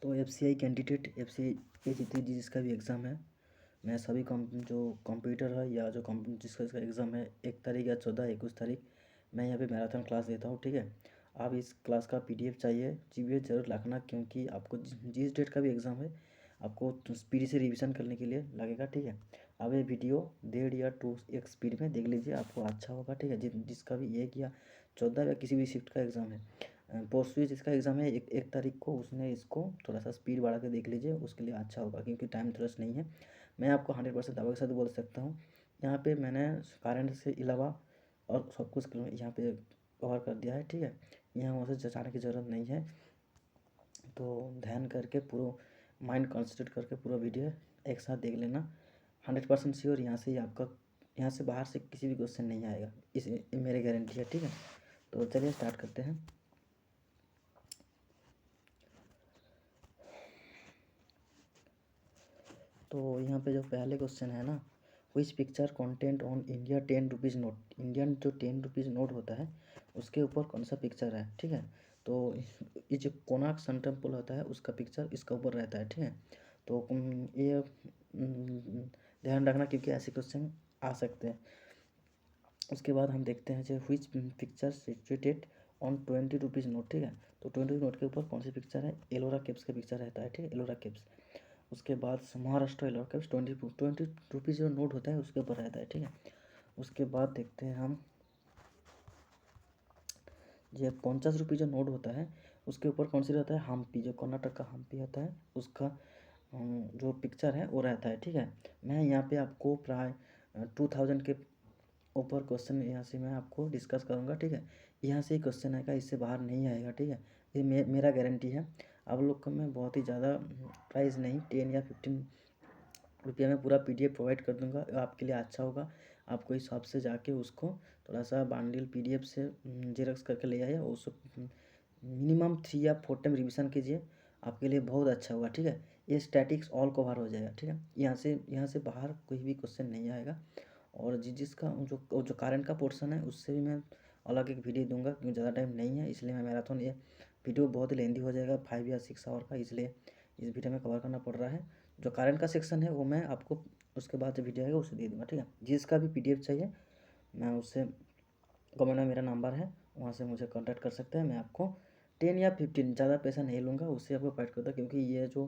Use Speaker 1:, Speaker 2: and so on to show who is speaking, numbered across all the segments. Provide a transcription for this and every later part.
Speaker 1: तो FCI candidate FCI जितनी जिसका भी एग्ज़ाम है, मैं सभी जो कंप्यूटर है या जो जिसका एग्ज़ाम है 1 तारीख या 14 21 तारीख, मैं यहाँ पे मैराथन क्लास देता हूँ। ठीक है, आप इस क्लास का पीडीएफ चाहिए जीपीएफ ज़रूर रखना, क्योंकि आपको जिस डेट का भी एग्ज़ाम है आपको स्पीड से रिवीजन करने के लिए लगेगा। ठीक है, अब ये वीडियो 1.5 या 2 एक स्पीड में देख लीजिए, आपको अच्छा होगा। ठीक है, जिसका भी 1 या 14 या किसी भी शिफ्ट का एग्ज़ाम है, पोस्ट जिसका एग्ज़ाम है 1 तारीख को, उसने इसको थोड़ा सा स्पीड बढ़ा के देख लीजिए, उसके लिए अच्छा होगा, क्योंकि टाइम थ्रस्ट नहीं है। मैं आपको 100% दावा के साथ बोल सकता हूँ, यहाँ पे मैंने करंट से अलावा और सब कुछ यहाँ पे कवर कर दिया है। ठीक है, यहाँ वहाँ से जाने की ज़रूरत नहीं है। तो ध्यान करके पूरा माइंड कंसंट्रेट करके पूरा वीडियो एक साथ देख लेना। 100% श्योर यहाँ से ही आपका, यहाँ से बाहर से किसी भी क्वेश्चन नहीं आएगा, इस मेरी गारंटी है। ठीक है, तो चलिए स्टार्ट करते हैं। तो यहाँ पे जो पहले क्वेश्चन है ना, which picture content on India 10 rupees note, Indian जो 10 रुपीज़ नोट होता है उसके ऊपर कौन सा पिक्चर है। ठीक है, तो ये जो कोणार्क सन टेम्पल होता है उसका पिक्चर इसका ऊपर रहता है। ठीक है, तो ये ध्यान रखना, क्योंकि ऐसे क्वेश्चन आ सकते हैं। उसके बाद हम देखते हैं जो which picture situated on 20 rupees note. ठीक है, तो 20 नोट के ऊपर कौन सी पिक्चर है, एलोरा केव्स का पिक्चर रहता है। ठीक है, एलोरा केव्स। उसके बाद महाराष्ट्र एलोरा केव्स 20 रुपीज़ जो नोट होता है उसके ऊपर रहता है। ठीक है, उसके बाद देखते हैं हम जो 50 रुपये जो नोट होता है उसके ऊपर कौन सी रहता है, हम्पी, जो कर्नाटक का हम्पी होता है उसका जो पिक्चर है वो रहता है। ठीक है, मैं यहाँ पे आपको प्राय 2000 के ऊपर क्वेश्चन यहाँ से मैं आपको डिस्कस करूँगा। ठीक है, यहाँ से ही क्वेश्चन आएगा, इससे बाहर नहीं आएगा। ठीक है, ये मेरा गारंटी है। आप लोग को मैं बहुत ही ज़्यादा प्राइस नहीं, 10 या 15 रुपये में पूरा पीडीएफ प्रोवाइड कर दूंगा, आपके लिए अच्छा होगा। आपको इस हिसाब से जाके उसको थोड़ा सा बांडिल पीडीएफ से जेरॉक्स करके ले आइए, उसको मिनिमम 3 या 4 टाइम रिवीजन कीजिए, आपके लिए बहुत अच्छा होगा। ठीक है, ये स्टैटिक्स ऑल कवर हो जाएगा। ठीक है, यहाँ से बाहर कोई भी क्वेश्चन नहीं आएगा। और जिसका जो करंट का पोर्शन है उससे भी मैं अलग एक वीडियो दूंगा, क्योंकि ज़्यादा टाइम नहीं है, इसलिए मैं मैराथन, ये वीडियो बहुत ही लेंदी हो जाएगा 5 या 6 आवर का, इसलिए इस वीडियो में कवर करना पड़ रहा है। जो करंट का सेक्शन है वो मैं आपको उसके बाद जो वीडियो आएगा उसे दे दूँगा। ठीक है, जिसका भी पीडीएफ चाहिए मैं उससे कमेंट में मेरा नंबर है, वहाँ से मुझे कांटेक्ट कर सकते हैं। मैं आपको 10 या 15, ज़्यादा पैसा नहीं लूँगा, उससे आपको प्रोवाइड करता, क्योंकि ये जो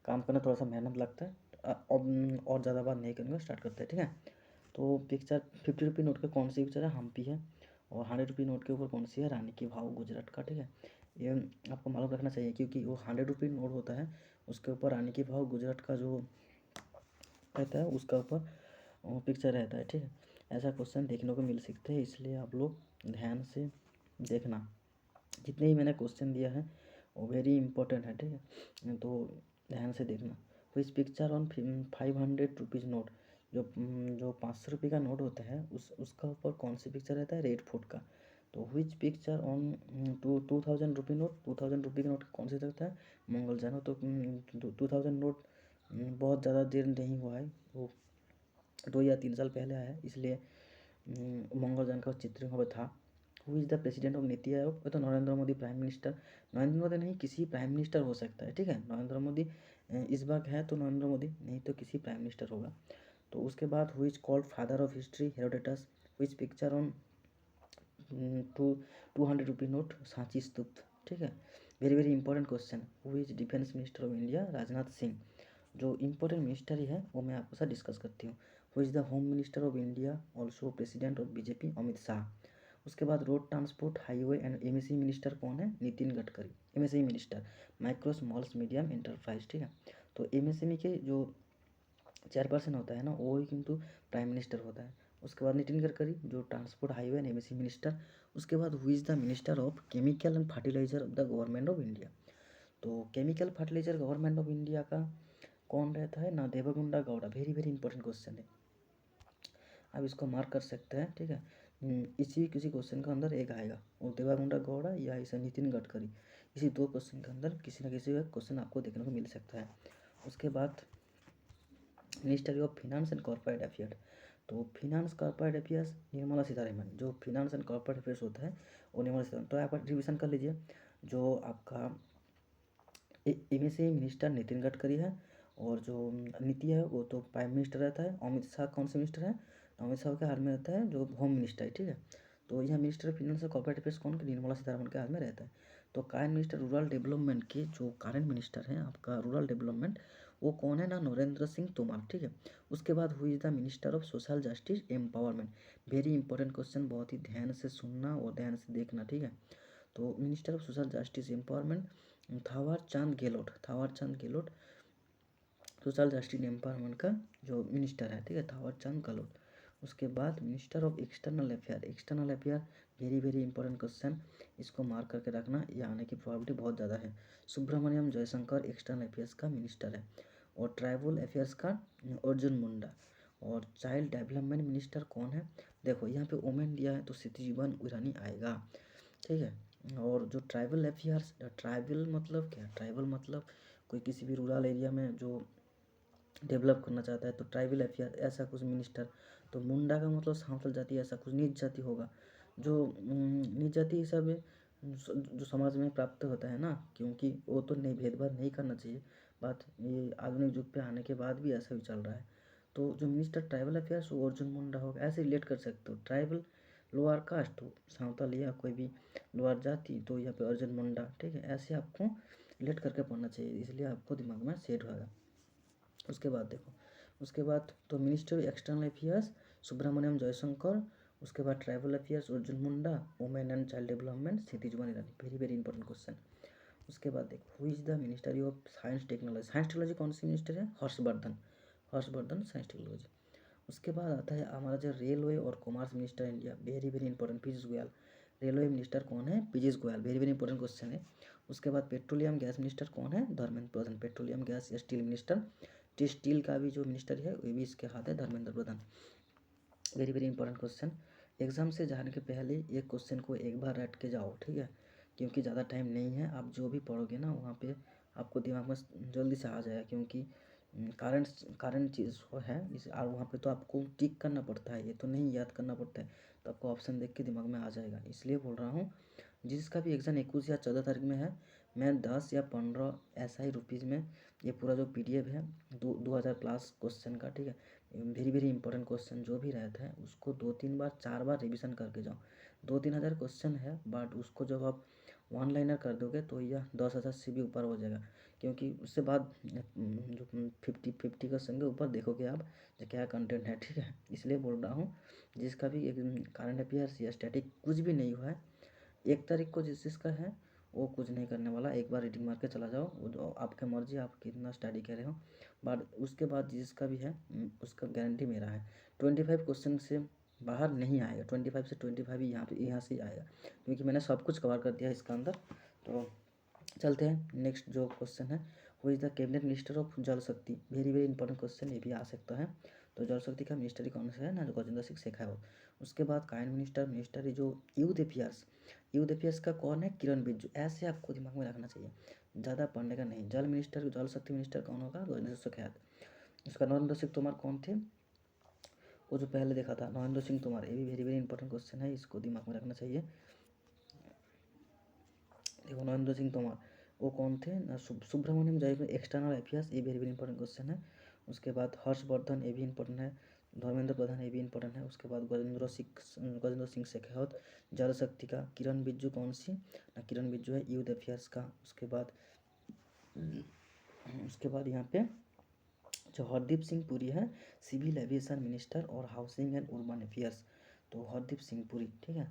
Speaker 1: काम करना थोड़ा सा मेहनत लगता है। और ज़्यादा बात नहीं करूँगा, स्टार्ट करते हैं। ठीक है, तो पिक्चर 50 रुपये नोट के कौन सी पिक्चर है, हम्पी है। और 100 रुपये नोट के ऊपर कौन सी है, रानी की वाव, गुजरात का। ठीक है, ये आपको मालूम रखना चाहिए, क्योंकि वो 100 रुपये नोट होता है उसके ऊपर रानी की वाव, गुजरात का जो रहता है उसका ऊपर पिक्चर रहता है। ठीक है, ऐसा क्वेश्चन देखने को मिल सकते हैं, इसलिए आप लोग ध्यान से देखना। जितने ही मैंने क्वेश्चन दिया है वो वेरी इंपॉर्टेंट है। ठीक है, तो ध्यान से देखना। विच पिक्चर ऑन 500 रुपीज़ नोट, जो 500 रुपये का नोट होता है उसका ऊपर कौन सी पिक्चर रहता है, रेड फोर्ट का। तो विच पिक्चर ऑन 2000 रुपये नोट, 2000 रुपये का नोट कौन सी रहता है, मंगल जानो। तो 2000 नोट बहुत ज़्यादा देर नहीं हुआ है, वो 2 या 3 साल पहले आया है, इसलिए मंगलयान का चित्र वहाँ पर था। Who is the president of NITI Aayog, वो तो नरेंद्र मोदी प्राइम मिनिस्टर, नरेंद्र मोदी नहीं किसी प्राइम मिनिस्टर हो सकता है। ठीक है, नरेंद्र मोदी इस बार है तो नरेंद्र मोदी, नहीं तो किसी प्राइम मिनिस्टर होगा। तो उसके बाद who is called father of history, Herodotus. Which picture on 200 रुपये नोट, सांची स्तूप। ठीक है, very very important question. Who is defence minister of India, Rajnath Singh. जो इंपॉर्टेंट मिनिस्टर ही है वो मैं आपके साथ डिस्कस करती हूँ। Who is the home minister of India, also president of BJP, Amit Shah. उसके बाद road transport, highway and MSE minister कौन है, Nitin Gadkari, MSE minister. Micro smalls medium enterprise. ठीक है, तो एमएसएमई के जो चेयरपर्सन होता है ना, वो ही किंतु प्राइम मिनिस्टर होता है। उसके बाद नितिन गडकरी जो transport, highway and MSE minister. उसके बाद who is the minister of chemical and fertiliser of the government of India. तो chemical fertiliser government of India का कौन रहता है ना, Devegunda Gowda. Very very important question है, आप इसको मार्क कर सकते हैं। ठीक है, इसी किसी क्वेश्चन का अंदर एक आएगा, वो देवागुंडा गौड़ा या इसे नितिन गडकरी, इसी 2 क्वेश्चन के अंदर किसी न किसी का क्वेश्चन आपको देखने को मिल सकता है। उसके बाद ministry of finance and corporate affair. तो finance corporate affairs Nirmala Sitharaman, जो फिनांस एंड कॉर्पोरेट अफेयर्स होता है वो निर्मला सीतारमन। तो आप रिविजन कर लीजिए, जो आपका इनमें से मिनिस्टर नितिन गडकरी है, और जो नीति है वो तो प्राइम मिनिस्टर रहता है। अमित शाह कौन से मिनिस्टर है? अमित शाह के हाथ में रहता है जो होम मिनिस्टर है, ठीक है। तो यह मिनिस्टर ऑफ फिनेंस और कॉर्पोरेट अफेयर्स कौन के? निर्मला सीतारमण के हाथ में रहता है। तो करेंट मिनिस्टर रूरल डेवलपमेंट के जो करेंट मिनिस्टर हैं आपका रूरल डेवलपमेंट, वो कौन है ना? नरेंद्र सिंह तोमर, ठीक है। उसके बाद हुई is the minister of social justice empowerment. Very important question, बहुत ही ध्यान से सुनना और ध्यान से देखना, ठीक है। तो minister of social justice empowerment Thawar Chand Gehlot, Thawar Chand Gehlot social justice empowerment का जो मिनिस्टर है, ठीक है, थावर चंद गहलोत। उसके बाद minister of external affair, external affair very very important question, इसको मार्क करके रखना, ये आने की प्रॉबिलिटी बहुत ज़्यादा है। सुब्रमण्यम जयशंकर एक्सटर्नल अफेयर्स का मिनिस्टर है। और ट्राइबल अफेयर्स का अर्जुन मुंडा। और चाइल्ड डेवलपमेंट मिनिस्टर कौन है? देखो यहाँ पे वोमेन दिया है तो सिद्धिजीवन ईरानी आएगा, ठीक है। और जो ट्राइबल अफेयर्स, ट्राइबल मतलब क्या? ट्राइबल मतलब कोई किसी भी रूरल एरिया में जो डेवलप करना चाहता है, तो ट्राइबल अफेयर ऐसा कुछ मिनिस्टर। तो मुंडा का मतलब सांथल जाति, ऐसा कुछ नीच जाति होगा, जो नीच जाति हिसाब जो समाज में प्राप्त होता है ना, क्योंकि वो तो नहीं, भेदभाव नहीं करना चाहिए। बात ये आधुनिक युग पे आने के बाद भी ऐसा ही चल रहा है। तो जो मिनिस्टर ट्राइबल अफेयर्स वो अर्जुन मुंडा होगा, ऐसे रिलेट कर सकते हो। ट्राइबल लोअर कास्ट तो सांवताल या कोई भी लोअर जाति तो यहाँ पे अर्जुन मुंडा, ठीक है। ऐसे आपको रिलेट करके पढ़ना चाहिए, इसलिए आपको दिमाग में सेट होगा। उसके बाद देखो, उसके बाद तो minister of external affairs Subrahmanyam Jaishankar. उसके बाद tribal affairs Arjun Munda. Women and child development Kshitij Irani, very very important question. उसके बाद देखो, who is the minister of science technology, science technology कौन सी मिनिस्टर है? Harshvardhan, Harshvardhan science technology. उसके बाद आता है हमारा जो रेलवे और commerce minister India, very very important, Piyush Goyal. Railway minister कौन है? Piyush Goyal, very very important question है। उसके बाद पेट्रोलियम गैस मिनिस्टर कौन है? Dharmendra Pradhan, petroleum gas steel minister. Steel का भी जो मिनिस्टर है वो भी इसके हाथ है, Dharmendra Pradhan. Very very important question, exam से जाने के पहले एक क्वेश्चन को एक बार रट के जाओ, ठीक है, क्योंकि ज़्यादा टाइम नहीं है। आप जो भी पढ़ोगे ना वहाँ पे आपको दिमाग में जल्दी से आ जाएगा, क्योंकि करंट करंट चीज़ है इस, और वहाँ पे तो आपको टिक करना पड़ता है, ये तो नहीं याद करना पड़ता है। तो आपको ऑप्शन देख के दिमाग में आ जाएगा, इसलिए बोल रहा हूँ। जिसका भी एग्ज़ाम 21 या 14 तारीख में है, मैं 10 या 15 ऐसा ही रुपीज़ में ये पूरा जो PDF है 2000 प्लस क्वेश्चन का, ठीक है, वेरी वेरी इंपॉर्टेंट क्वेश्चन जो भी रहता है उसको 2-3 बार 4 बार रिवीजन करके जाओ। 2-3 हज़ार क्वेश्चन है, बट उसको जब आप वन लाइनर कर दोगे तो यह 10,000 से भी ऊपर हो जाएगा, क्योंकि उससे बाद जो 50 क्वेश्चन के ऊपर देखोगे आप जो क्या कंटेंट है, ठीक है। इसलिए बोल रहा हूँ, जिसका भी करंट अफेयर्स या स्टैटिक कुछ भी नहीं हुआ है 1 तारीख को, जिस चीज़ का है वो कुछ नहीं करने वाला, एक बार रीडिंग मार के चला जाओ, वो जो आपकी मर्जी, आप कितना स्टडी कर रहे हो। बट उसके बाद जिसका भी है उसका गारंटी मेरा है 25 क्वेश्चन से बाहर नहीं आएगा, 25 से 25 ही यहाँ से ही आएगा, क्योंकि मैंने सब कुछ कवर कर दिया है इसका अंदर। तो चलते हैं नेक्स्ट जो क्वेश्चन है, who is the cabinet minister of जल शक्ति, वेरी वेरी इंपॉर्टेंट क्वेश्चन, ये भी आ सकता है। तो जल शक्ति का मिनिस्टर कौन सा है ना? गजेंद्र सिंह शेखावत। उसके बाद काइन मिनिस्टर, मिनिस्टर जो यूथ अफेयर्स, यूथ अफेयर्स का कौन है? किरण रिजिजू। ऐसे आपको दिमाग में रखना चाहिए, ज़्यादा पढ़ने का नहीं। जल मिनिस्टर, जल शक्ति मिनिस्टर कौन होगा? गजेंद्र सिंह शेखावत। उसका नरेंद्र सिंह तोमर कौन थे? वो जो पहले देखा था, नरेंद्र सिंह तोमर, ये भी वेरी वेरी इंपॉर्टेंट क्वेश्चन है, इसको दिमाग में रखना चाहिए। देखो नरेंद्र सिंह तोमर वो कौन थे ना? सुब्रमण्यम जयशंकर एक्सटर्नल अफेयर्स, ये वेरी वेरी इंपॉर्टेंट क्वेश्चन है। उसके बाद हर्षवर्धन, ये भी इंपॉर्टेंट है। धर्मेंद्र प्रधान, ये भी इंपॉर्टेंट है। उसके बाद गजेंद्र सिंह शेखावत जल शक्ति का। किरण रिजिजू कौन सी ना? किरण रिजिजू है यूथ अफेयर्स का। उसके बाद यहाँ पे जो हरदीप सिंह पुरी है सिविल एविएशन मिनिस्टर और हाउसिंग एंड अर्बन अफेयर्स, तो हरदीप सिंह पुरी, ठीक है।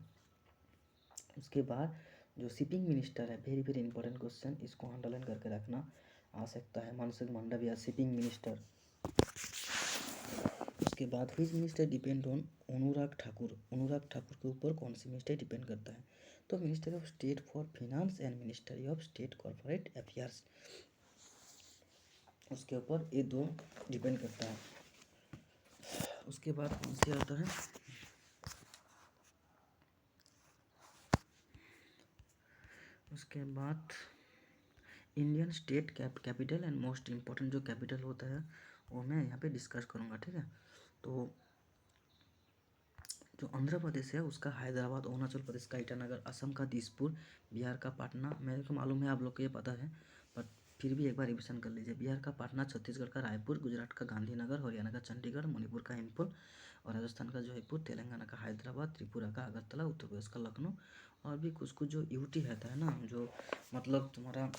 Speaker 1: उसके बाद जो शिपिंग मिनिस्टर है, वेरी वेरी इंपॉर्टेंट क्वेश्चन, इसको अंडरलाइन करके रखना, आ सकता है मनसुख मांडविया, शिपिंग मिनिस्टर। उसके बाद हुई minister depend on Anurag Thakur, Anurag Thakur के ऊपर कौन सी मिनिस्टर डिपेंड करता है? तो minister of state for finance and ministry of state corporate affairs, उसके ऊपर ये दो डिपेंड करता है। उसके बाद कौन सी आता है? उसके बाद Indian state capital and most important जो कैपिटल होता है वो मैं यहाँ पे डिस्कस करूँगा, ठीक है। तो जो आंध्र प्रदेश है उसका हैदराबाद, अरुणाचल प्रदेश का ईटानगर, असम का दिसपुर, बिहार का पटना। मेरे को मालूम है आप लोग को ये पता है, बट फिर भी एक बार रिविजन कर लीजिए। बिहार का पटना, छत्तीसगढ़ का रायपुर, गुजरात का गांधीनगर, हरियाणा का चंडीगढ़, मणिपुर का इंफॉल और राजस्थान का जयपुर, तेलंगाना का हैदराबाद, त्रिपुरा का अगरतला, उत्तर प्रदेश का लखनऊ और भी कुछ कुछ जो यूटी रहता है ना, जो मतलब तुम्हारा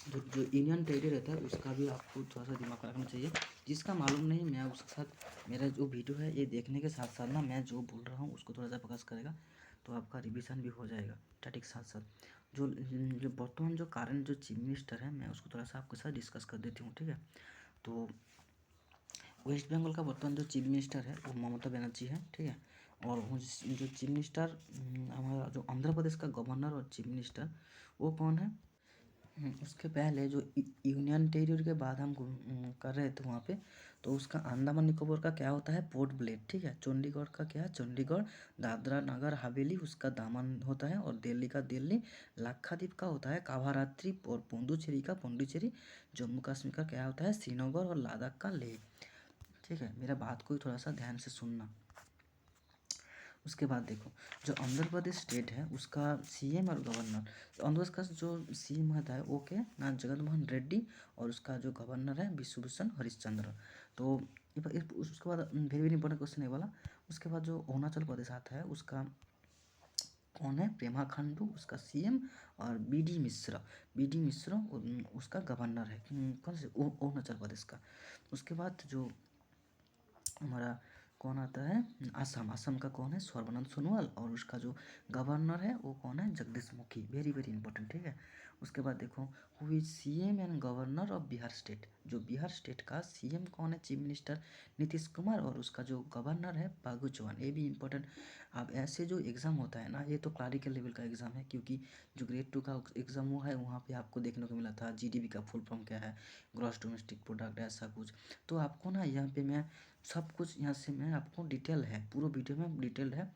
Speaker 1: जो इंडियन टेरिटरी रहता है उसका भी आपको थोड़ा सा दिमाग रखना चाहिए। जिसका मालूम नहीं, मैं उसके साथ मेरा जो वीडियो है ये देखने के साथ साथ ना मैं जो बोल रहा हूँ उसको थोड़ा सा फोकस करेगा तो आपका रिवीजन भी हो जाएगा स्टैटिक साथ साथ। जो वर्तमान जो कारण जो चीफ मिनिस्टर है मैं उसको थोड़ा सा आपके साथ डिस्कस कर देती हूँ, ठीक है। तो वेस्ट बंगाल का वर्तमान जो चीफ मिनिस्टर है वो ममता बनर्जी है, ठीक है। और जो चीफ मिनिस्टर हमारा जो आंध्र प्रदेश का गवर्नर और चीफ मिनिस्टर वो कौन है? उसके पहले जो यूनियन टेरिटरी के बाद हम कर रहे थे वहाँ पे, तो उसका अंडमान निकोबार का क्या होता है? पोर्ट ब्लेयर, ठीक है। चंडीगढ़ का क्या है? चंडीगढ़। दादरा नगर हवेली उसका दामन होता है और दिल्ली का दिल्ली। लक्षद्वीप का होता है कावारात्रि और पुडुचेरी का पुडुचेरी। जम्मू कश्मीर का क्या होता है? श्रीनगर और लद्दाख का लेह, ठीक है। मेरा बात को थोड़ा सा ध्यान से सुनना। उसके बाद देखो जो आंध्र प्रदेश स्टेट है उसका सीएम और गवर्नर, तो आंध्र प्रदेश का जो सीएम होता है वो क्या? ना जगनमोहन रेड्डी और उसका जो गवर्नर है विश्वभूषण हरिश्चंद्र। तो उसके बाद वेरी वेरी इंपॉर्टेंट क्वेश्चन है वाला। उसके बाद जो अरुणाचल प्रदेश आता है उसका कौन है? प्रेमा खांडू उसका सीएम और बीडी मिश्रा, बीडी मिश्रा उसका गवर्नर है कौन से? अरुणाचल प्रदेश का। उसके बाद जो हमारा कौन आता है? असम, असम का कौन है? सर्बानंद सोनोवाल और उसका जो गवर्नर है वो कौन है? Jagdish Mukhi, very very important, ठीक है। उसके बाद देखो who is CM and governor of Bihar state, जो बिहार स्टेट का सीएम कौन है? चीफ मिनिस्टर नीतीश कुमार और उसका जो गवर्नर है फागू चौहान, ये भी इंपॉर्टेंट। अब ऐसे जो एग्ज़ाम होता है ना ये तो क्लरिकल लेवल का एग्ज़ाम है, क्योंकि जो ग्रेड 2 का एग्ज़ाम हुआ है वहाँ पे आपको देखने को मिला था जीडीपी का फुल फॉर्म क्या है, ग्रॉस डोमेस्टिक प्रोडक्ट, ऐसा कुछ। तो आपको ना यहाँ पे मैं सब कुछ यहाँ से मैं आपको डिटेल है, पूरा वीडियो में डिटेल्ड है,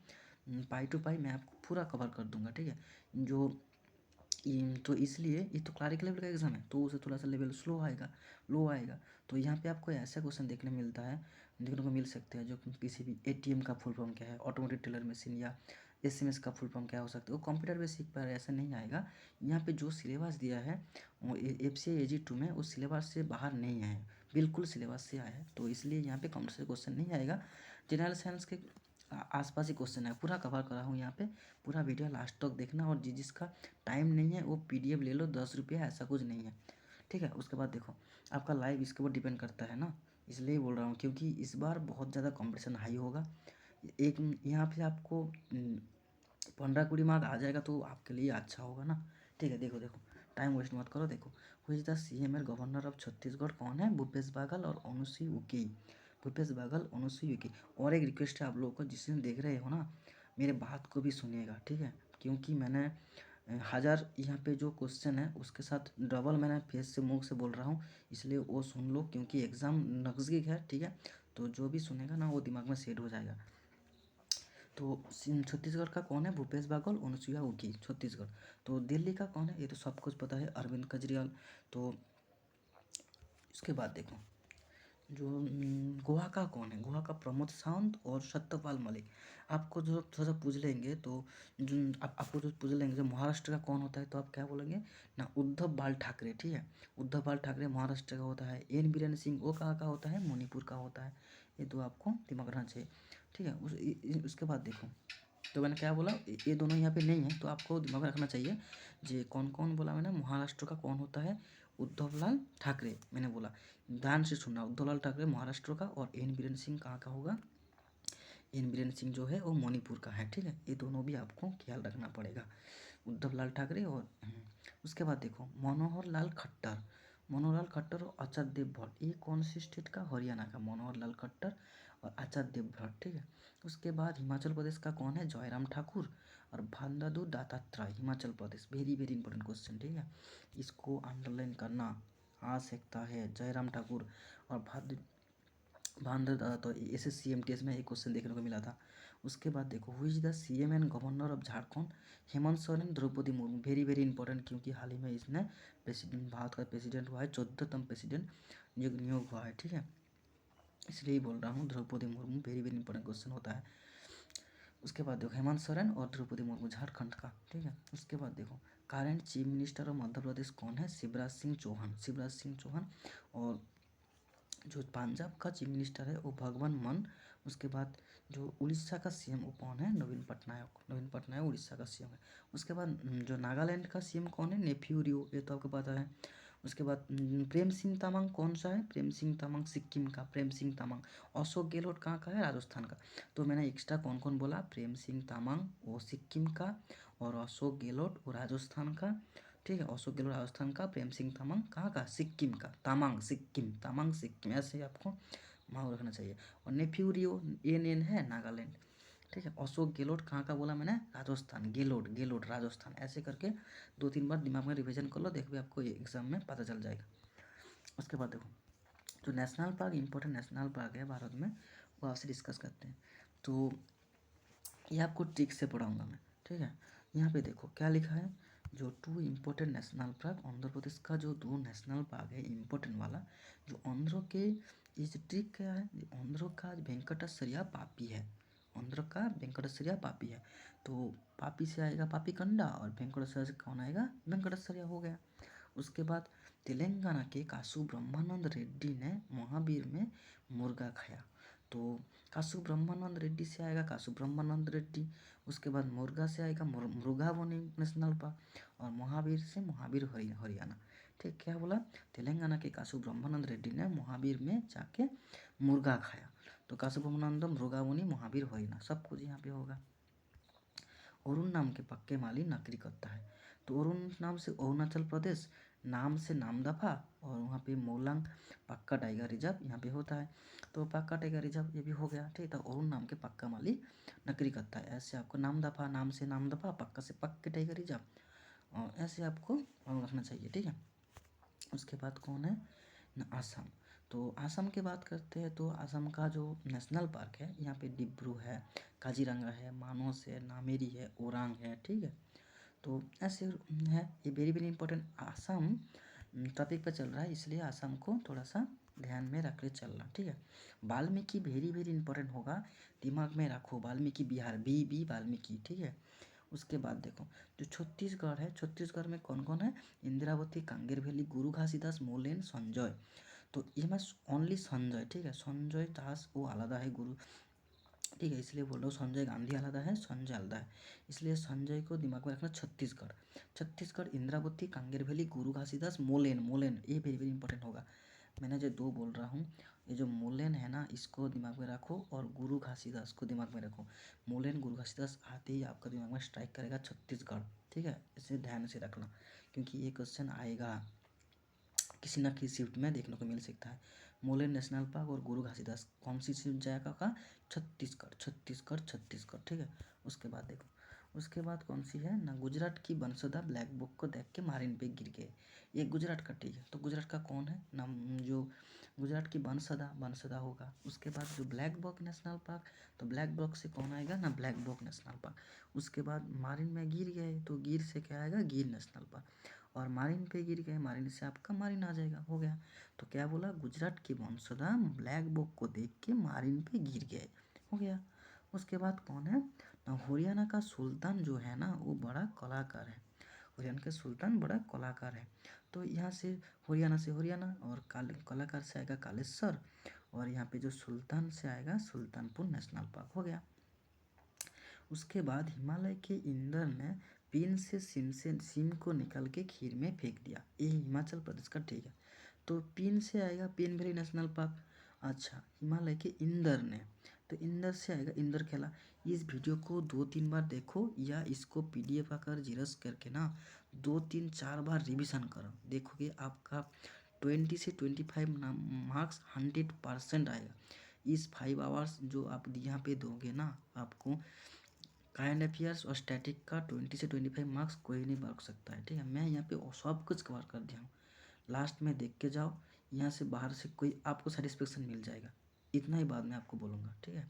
Speaker 1: पाई टू पाई मैं आपको पूरा कवर कर दूंगा, ठीक है। जो तो इसलिए ये तो क्लरिकल लेवल का एग्जाम है तो उसे थोड़ा सा लेवल स्लो आएगा, लो आएगा। तो यहाँ पे आपको ऐसा क्वेश्चन देखने मिलता है, देखने को मिल सकते हैं जो किसी भी एटीएम का फुल फॉर्म क्या है, ऑटोमेटिक टेलर मशीन, या एसएमएस का फुल फॉर्म क्या हो सकता है, वो कंप्यूटर पे सीख पा रहे ऐसा नहीं आएगा। यहाँ पे जो सिलेबस दिया है वो FCI AG 2 में उस सिलेबस से बाहर नहीं है, बिल्कुल सिलेबस से आया है, तो इसलिए यहाँ पे कंप्यूटर क्वेश्चन नहीं आएगा। जनरल साइंस के आसपास ही क्वेश्चन है, पूरा कवर करा हूँ यहाँ पे, पूरा वीडियो लास्ट तक देखना। और जिसका टाइम नहीं है वो PDF ले लो, 10 रुपये, ऐसा कुछ नहीं है, ठीक है। उसके बाद देखो आपका लाइव इसके ऊपर डिपेंड करता है ना, इसलिए बोल रहा हूँ क्योंकि इस बार बहुत ज़्यादा कंपटीशन हाई होगा। एक यहाँ पे आपको 15-20 मार्क आ जाएगा तो आपके लिए अच्छा होगा ना, ठीक है। देखो देखो टाइम वेस्ट मत करो। देखो who is the CM and governor of Chhattisgarh कौन है? भूपेश बागल और अनुसुई उइके, भूपेश बागल अनुसुई उइके। और एक रिक्वेस्ट है आप लोगों को, जिससे देख रहे हो ना मेरे बात को भी सुनिएगा, ठीक है। क्योंकि मैंने 1000 यहाँ पे जो क्वेश्चन है उसके साथ डबल मैंने फेस से मुंह से बोल रहा हूँ, इसलिए वो सुन लो क्योंकि एग्ज़ाम नज़दीक है, ठीक है। तो जो भी सुनेगा ना वो दिमाग में सेट हो जाएगा। तो छत्तीसगढ़ का कौन है? भूपेश बागल, अनुसुईया उइके, छत्तीसगढ़। तो दिल्ली का कौन है? ये तो सब कुछ पता है, अरविंद केजरीवाल। तो इसके बाद देखो जो गोवा का कौन है? गोवा का प्रमोद सावंत और सत्यपाल मलिक। आपको जो थोड़ा सा पूछ लेंगे तो जो आपको जो पूछ लेंगे जो महाराष्ट्र का कौन होता है तो आप क्या बोलेंगे ना? उद्धव बाल ठाकरे, ठीक है। उद्धव बाल ठाकरे महाराष्ट्र का होता है। एन बीरेन सिंह वो कहाँ का होता है? मणिपुर का होता है। ये तो आपको दिमाग रखना चाहिए, ठीक है। उसके बाद देखो तो मैंने क्या बोला, ये दोनों यहाँ पे नहीं है तो आपको दिमाग में रखना चाहिए। जे कौन कौन बोला मैंने? महाराष्ट्र का कौन होता है? उद्धवलाल ठाकरे, मैंने बोला ध्यान से सुनना। उद्धवलाल ठाकरे महाराष्ट्र का और एन बीरेन सिंह कहाँ का होगा? एन बीरेन सिंह जो है वो मणिपुर का है, ठीक है। ये दोनों भी आपको ख्याल रखना पड़ेगा, उद्धवलाल ठाकरे और उसके बाद देखो मनोहर लाल खट्टर, मनोहर लाल खट्टर और आचार्य देवव्रत, ये कौन सी स्टेट का? हरियाणा का मनोहर लाल खट्टर और आचार्य देवव्रत, ठीक है। उसके बाद हिमाचल प्रदेश का कौन है? जयराम ठाकुर और Bandaru Dattatreya, Himachal Pradesh. Very very important question, ठीक है, इसको अंडरलाइन करना आ सकता है। जयराम ठाकुर और बंडारू दत्तात्रेय, SSC MTS में एक क्वेश्चन देखने को मिला था। उसके बाद देखो who is the CM and governor of Jharkhand? Hemant Soren, Draupadi Murmu, very very important क्योंकि हाल ही में इसने प्रेसिडेंट, भारत का प्रेसिडेंट हुआ है, 14तम प्रेसिडेंट नियोग हुआ है, ठीक है। इसलिए बोल रहा हूँ Draupadi Murmu, very very important question होता है। उसके बाद देखो हेमंत सोरेन और द्रौपदी मुर्मू झारखंड का, ठीक है। उसके बाद देखो current chief minister of Madhya Pradesh कौन है? शिवराज सिंह चौहान, शिवराज सिंह चौहान। और जो पंजाब का चीफ मिनिस्टर है वो भगवंत मान। उसके बाद जो उड़ीसा का सीएम वो कौन है? नवीन पटनायक, नवीन पटनायक उड़ीसा का सीएम है। उसके बाद जो नागालैंड का सीएम कौन है? नेफ्यू रियो, ये तो आपको पता है। उसके बाद प्रेम सिंह तामांग कौन सा है? प्रेम सिंह तामांग सिक्किम का, प्रेम सिंह तामांग। अशोक गहलोत कहाँ का है? राजस्थान का। तो मैंने एक्स्ट्रा कौन कौन बोला? प्रेम सिंह तामांग वो सिक्किम का, और अशोक गहलोत वो राजस्थान का, ठीक है। अशोक गहलोत राजस्थान का, प्रेम सिंह तामांग कहाँ का? सिक्किम का, तामांग सिक्किम, तामांग सिक्किम, ऐसे ही आपको मालूम रखना चाहिए। और नेफ्यू रियो एन है नागालैंड, ठीक है। अशोक गहलोत कहाँ का बोला मैंने? राजस्थान, गहलोत गहलोत राजस्थान। ऐसे करके 2-3 बार दिमाग में रिवीजन कर लो, देखो आपको एग्जाम में पता चल जाएगा। उसके बाद देखो जो national park, important national park है भारत में, वो आपसे डिस्कस करते हैं। तो ये आपको ट्रिक से पढ़ाऊंगा मैं, ठीक है। यहाँ पे देखो क्या लिखा है, जो 2 important national park, Andhra Pradesh का जो 2 नेशनल पार्क है इम्पोर्टेंट वाला, जो आंध्र के, इस ट्रिक क्या है, आंध्र का वेंकटेश्वरिया पापी है, आंध्र का वेंकटेश्वरिया पापी है। तो पापी से आएगा पापी कंडा, और वेंकटेश्वर से कौन आएगा? वेंकटेश्वरिया हो गया। उसके बाद तेलंगाना के कासु ब्रह्मानंद रेड्डी ने महावीर में मुर्गा खाया। तो कासु ब्रह्मानंद रेड्डी से आएगा कासु ब्रह्मानंद रेड्डी। उसके बाद मुर्गा से आएगा मृगावनी नेशनल पार्क, और महावीर से महावीर हरियाणा, ठीक। क्या बोला? तेलंगाना के कासु ब्रह्मानंद रेड्डी ने महावीर में जाके मुर्गा खाया। तो कासु ब्रह्मानंद मृगावनी महावीर हरियाणा, सब कुछ यहाँ पे होगा। अरुण नाम के पक्के माली नकरी करता है। तो अरुण नाम से अरुणाचल प्रदेश, नाम से नामदफा, और वहाँ पे मोलांग पक्का टाइगर रिजर्व यहाँ पे होता है। तो पक्का टाइगर रिजर्व ये भी हो गया, ठीक। तो अरुण नाम के पक्का माली नकरी करता है, ऐसे आपको नामदफा, नाम से नामदफा, पक्का से पक्के टाइगर रिजर्व, और ऐसे आपको मालूम रखना चाहिए, ठीक है। उसके बाद कौन है? असम। तो असम की बात करते हैं तो असम का जो नेशनल पार्क है, यहाँ पे डिब्रू है, काजीरंगा है, मानस है, नामेरी है, ओरांग है, ठीक है। तो ऐसे है, ये very very important. Assam topic पर चल रहा है, इसलिए असम को थोड़ा सा ध्यान में रख के चलना, ठीक है। वाल्मीकि वेरी वेरी इंपॉर्टेंट होगा, दिमाग में रखो, वाल्मीकि बिहार, बी वाल्मीकि, ठीक है। उसके बाद देखो जो छत्तीसगढ़ है, छत्तीसगढ़ में कौन कौन है? इंदिरावती, कांगेर वैली, गुरु घासीदास, मोलेन, संजय। तो ये मैं ओनली संजय, ठीक है, संजय दास वो आलादा है, गुरु, ठीक है, इसलिए बोल रहा हूँ संजय गांधी आलादा है, संजय आलादा है, इसलिए संजय को दिमाग में रखना। छत्तीसगढ़, छत्तीसगढ़ इंदिरावती, कांगेर वैली, गुरु घासीदास, मोलेन, मोलेन ये वेरी वेरी इंपॉर्टेंट होगा। मैंने जो 2 बोल रहा हूँ, ये जो मोलेन है ना, इसको दिमाग में रखो, और गुरु घासीदास को दिमाग में रखो। मोलेन गुरु घासीदास आते ही आपका दिमाग में स्ट्राइक करेगा छत्तीसगढ़, ठीक है। इसे ध्यान से रखना, क्योंकि ये क्वेश्चन आएगा किसी ना किसी शिफ्ट में देखने को मिल सकता है। मोलेन नेशनल पार्क और गुरु घासीदास कौन सी शिफ्ट जाएगा का? छत्तीसगढ़, छत्तीसगढ़, छत्तीसगढ़, ठीक है। उसके बाद देखो, उसके बाद कौन सी है ना, गुजरात की बंसुधा ब्लैक बुक को देख के मारिन पे गिर गए। ये गुजरात का, ठीक है। तो गुजरात का कौन है नाम? जो गुजरात की बंसुधा, बंसुधा होगा। उसके बाद जो ब्लैक बक नेशनल पार्क, तो ब्लैक बक से कौन आएगा ना? Black buck national park. उसके बाद मारिन में गिर गए, तो गिर से क्या आएगा? गिर नेशनल पार्क। और मारिन पे गिर गए, मारिन से आपका मारिन आ जाएगा, हो गया। तो क्या बोला? गुजरात की बंसुधा ब्लैक बुक को देख के मारिन पे गिर गए, हो गया। उसके बाद कौन है ना, हरियाणा का सुल्तान जो है ना, वो बड़ा कलाकार है, हरियाणा के सुल्तान बड़ा कलाकार है। तो यहाँ से हरियाणा से हरियाणा, और कलाकार से आएगा कालेश्वर, और यहाँ पे जो सुल्तान से आएगा सुल्तानपुर नेशनल पार्क, हो गया। उसके बाद हिमालय के इंद्र ने पिन से सिम को निकाल के खीर में फेंक दिया, ये हिमाचल प्रदेश का, ठीक है। तो पिन से आएगा पिन वैली नेशनल पार्क। अच्छा, हिमालय के इंद्र ने, तो इंद्र से आएगा इंद्र खेला। इस वीडियो को 2-3 बार देखो, या इसको PDF आकर जीरस करके ना 2-3-4 बार रिविजन करो, देखोगे आपका 20 से 25 मार्क्स 100% आएगा। इस 5 आवर्स जो आप यहाँ पे दोगे ना, आपको काइंड अफेयर्स और स्टैटिक का 20 से 25 मार्क्स कोई नहीं मार्क सकता है, ठीक है। मैं यहाँ पे सब कुछ कवर कर दिया हूँ, लास्ट में देख के जाओ, यहाँ से बाहर से कोई आपको सेटिस्फेक्शन मिल जाएगा, इतना ही बाद में आपको बोलूँगा, ठीक है।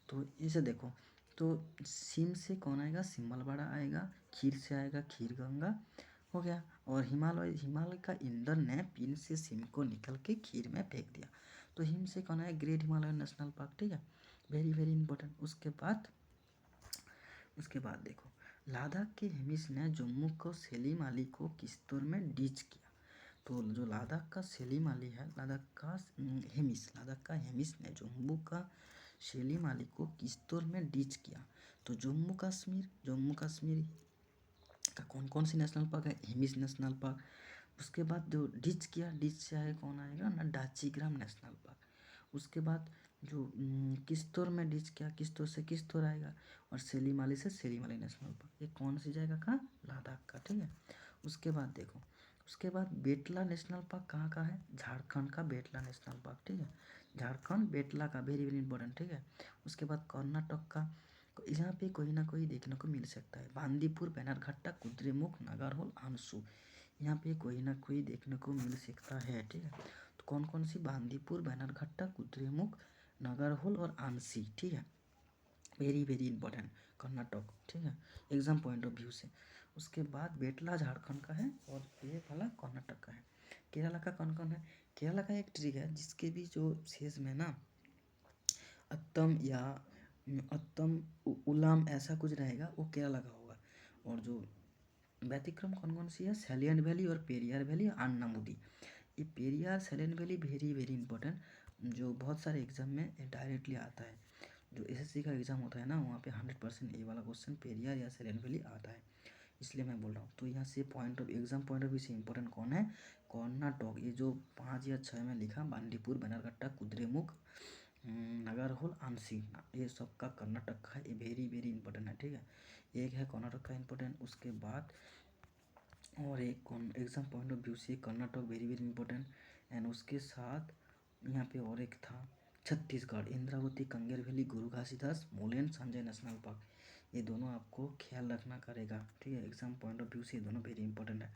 Speaker 1: तो इसे देखो, तो सिम से कौन आएगा? सिमलवाड़ा आएगा, खीर से आएगा खीर गंगा, हो गया। और हिमालय का इंद्र ने पिन से सिम को निकल के खीर में फेंक दिया। तो हिम से कौन आया? ग्रेट हिमालयन नेशनल पार्क, ठीक है, वेरी वेरी इंपॉर्टेंट। उसके बाद देखो लद्दाख के हिमिस ने जम्मू को सेलिम अली को किश्तवाड़ में डीच किया। तो जो लद्दाख का सेलिम अली है, लद्दाख का हिमिस ने जम्मू का सेलिम अली को किश्तवाड़ में डीच किया। तो जम्मू कश्मीर का कौन कौन सी नेशनल पार्क है? Hemis national park. उसके बाद जो डीच किया, डीच से आगे कौन आएगा ना, डाचीग्राम नेशनल पार्क। उसके बाद जो किश्तवाड़ में डीच किया, किश्तवाड़ से किश्तवाड़ आएगा, और सेलिम अली से सेलिम अली नेशनल पार्क। ये कौन सी जगह का? लद्दाख का, ठीक है। उसके बाद देखो, उसके बाद बेतला नेशनल पार्क कहाँ का है? झारखंड का बेतला नेशनल पार्क, ठीक है। झारखंड बेतला का, वेरी वेरी इंपॉर्टेंट, ठीक है। उसके बाद कर्नाटक का, यहाँ पे कोई ना कोई देखने को मिल सकता है। बांदीपुर, बैनरघट्टा, कुद्रेमुख, नागरहोल, आंसू, यहाँ पे कोई ना कोई देखने को मिल सकता है, ठीक है। तो कौन कौन सी? बांदीपुर, बैनरघट्टा, कुद्रेमुख, नागरहोल और आंसी, ठीक है। वेरी वेरी इंपॉर्टेंट कर्नाटक, ठीक है, एग्जाम पॉइंट ऑफ व्यू से। उसके बाद बेतला झारखंड का है और ये वाला कर्नाटक का है। केरला का कौन कौन है? केरला का एक ट्री है जिसके भी जो शेष में ना अत्तम या अत्तम उलाम ऐसा कुछ रहेगा, वो केरला का होगा। और जो व्यतिक्रम कौन कौन सी है? सैलियन वैली और पेरियार वैली, अन्नामुदी। ये Periyar silent valley very very important, जो बहुत सारे एग्जाम में डायरेक्टली आता है। जो एसएससी का एग्जाम होता है ना, वहाँ पे 100% ये वाला क्वेश्चन पेरियार या सैलियन वैली आता है, इसलिए मैं बोल रहा हूँ। तो यहाँ से point of exam point of view से इंपॉर्टेंट कौन है? कर्नाटक। ये जो 5 या 6 में लिखा, बांदीपुर, बैनरघट्टा, कुद्रेमुख, नागरहोल, आंसी, ये सब का कर्नाटक का है। ये वेरी वेरी इंपॉर्टेंट है, ठीक है। एक है कर्नाटक का इंपॉर्टेंट। उसके बाद और एक कौन एग्जाम पॉइंट ऑफ व्यू से Karnataka very very important. And उसके साथ यहाँ पे और एक था छत्तीसगढ़, इंद्रावती, कंगेर वैली, गुरु घासीदास, मोलेन, संजय नेशनल पार्क। ये दोनों आपको ख्याल रखना करेगा, ठीक है। एग्जाम पॉइंट ऑफ व्यू से ये दोनों वेरी इंपॉर्टेंट है।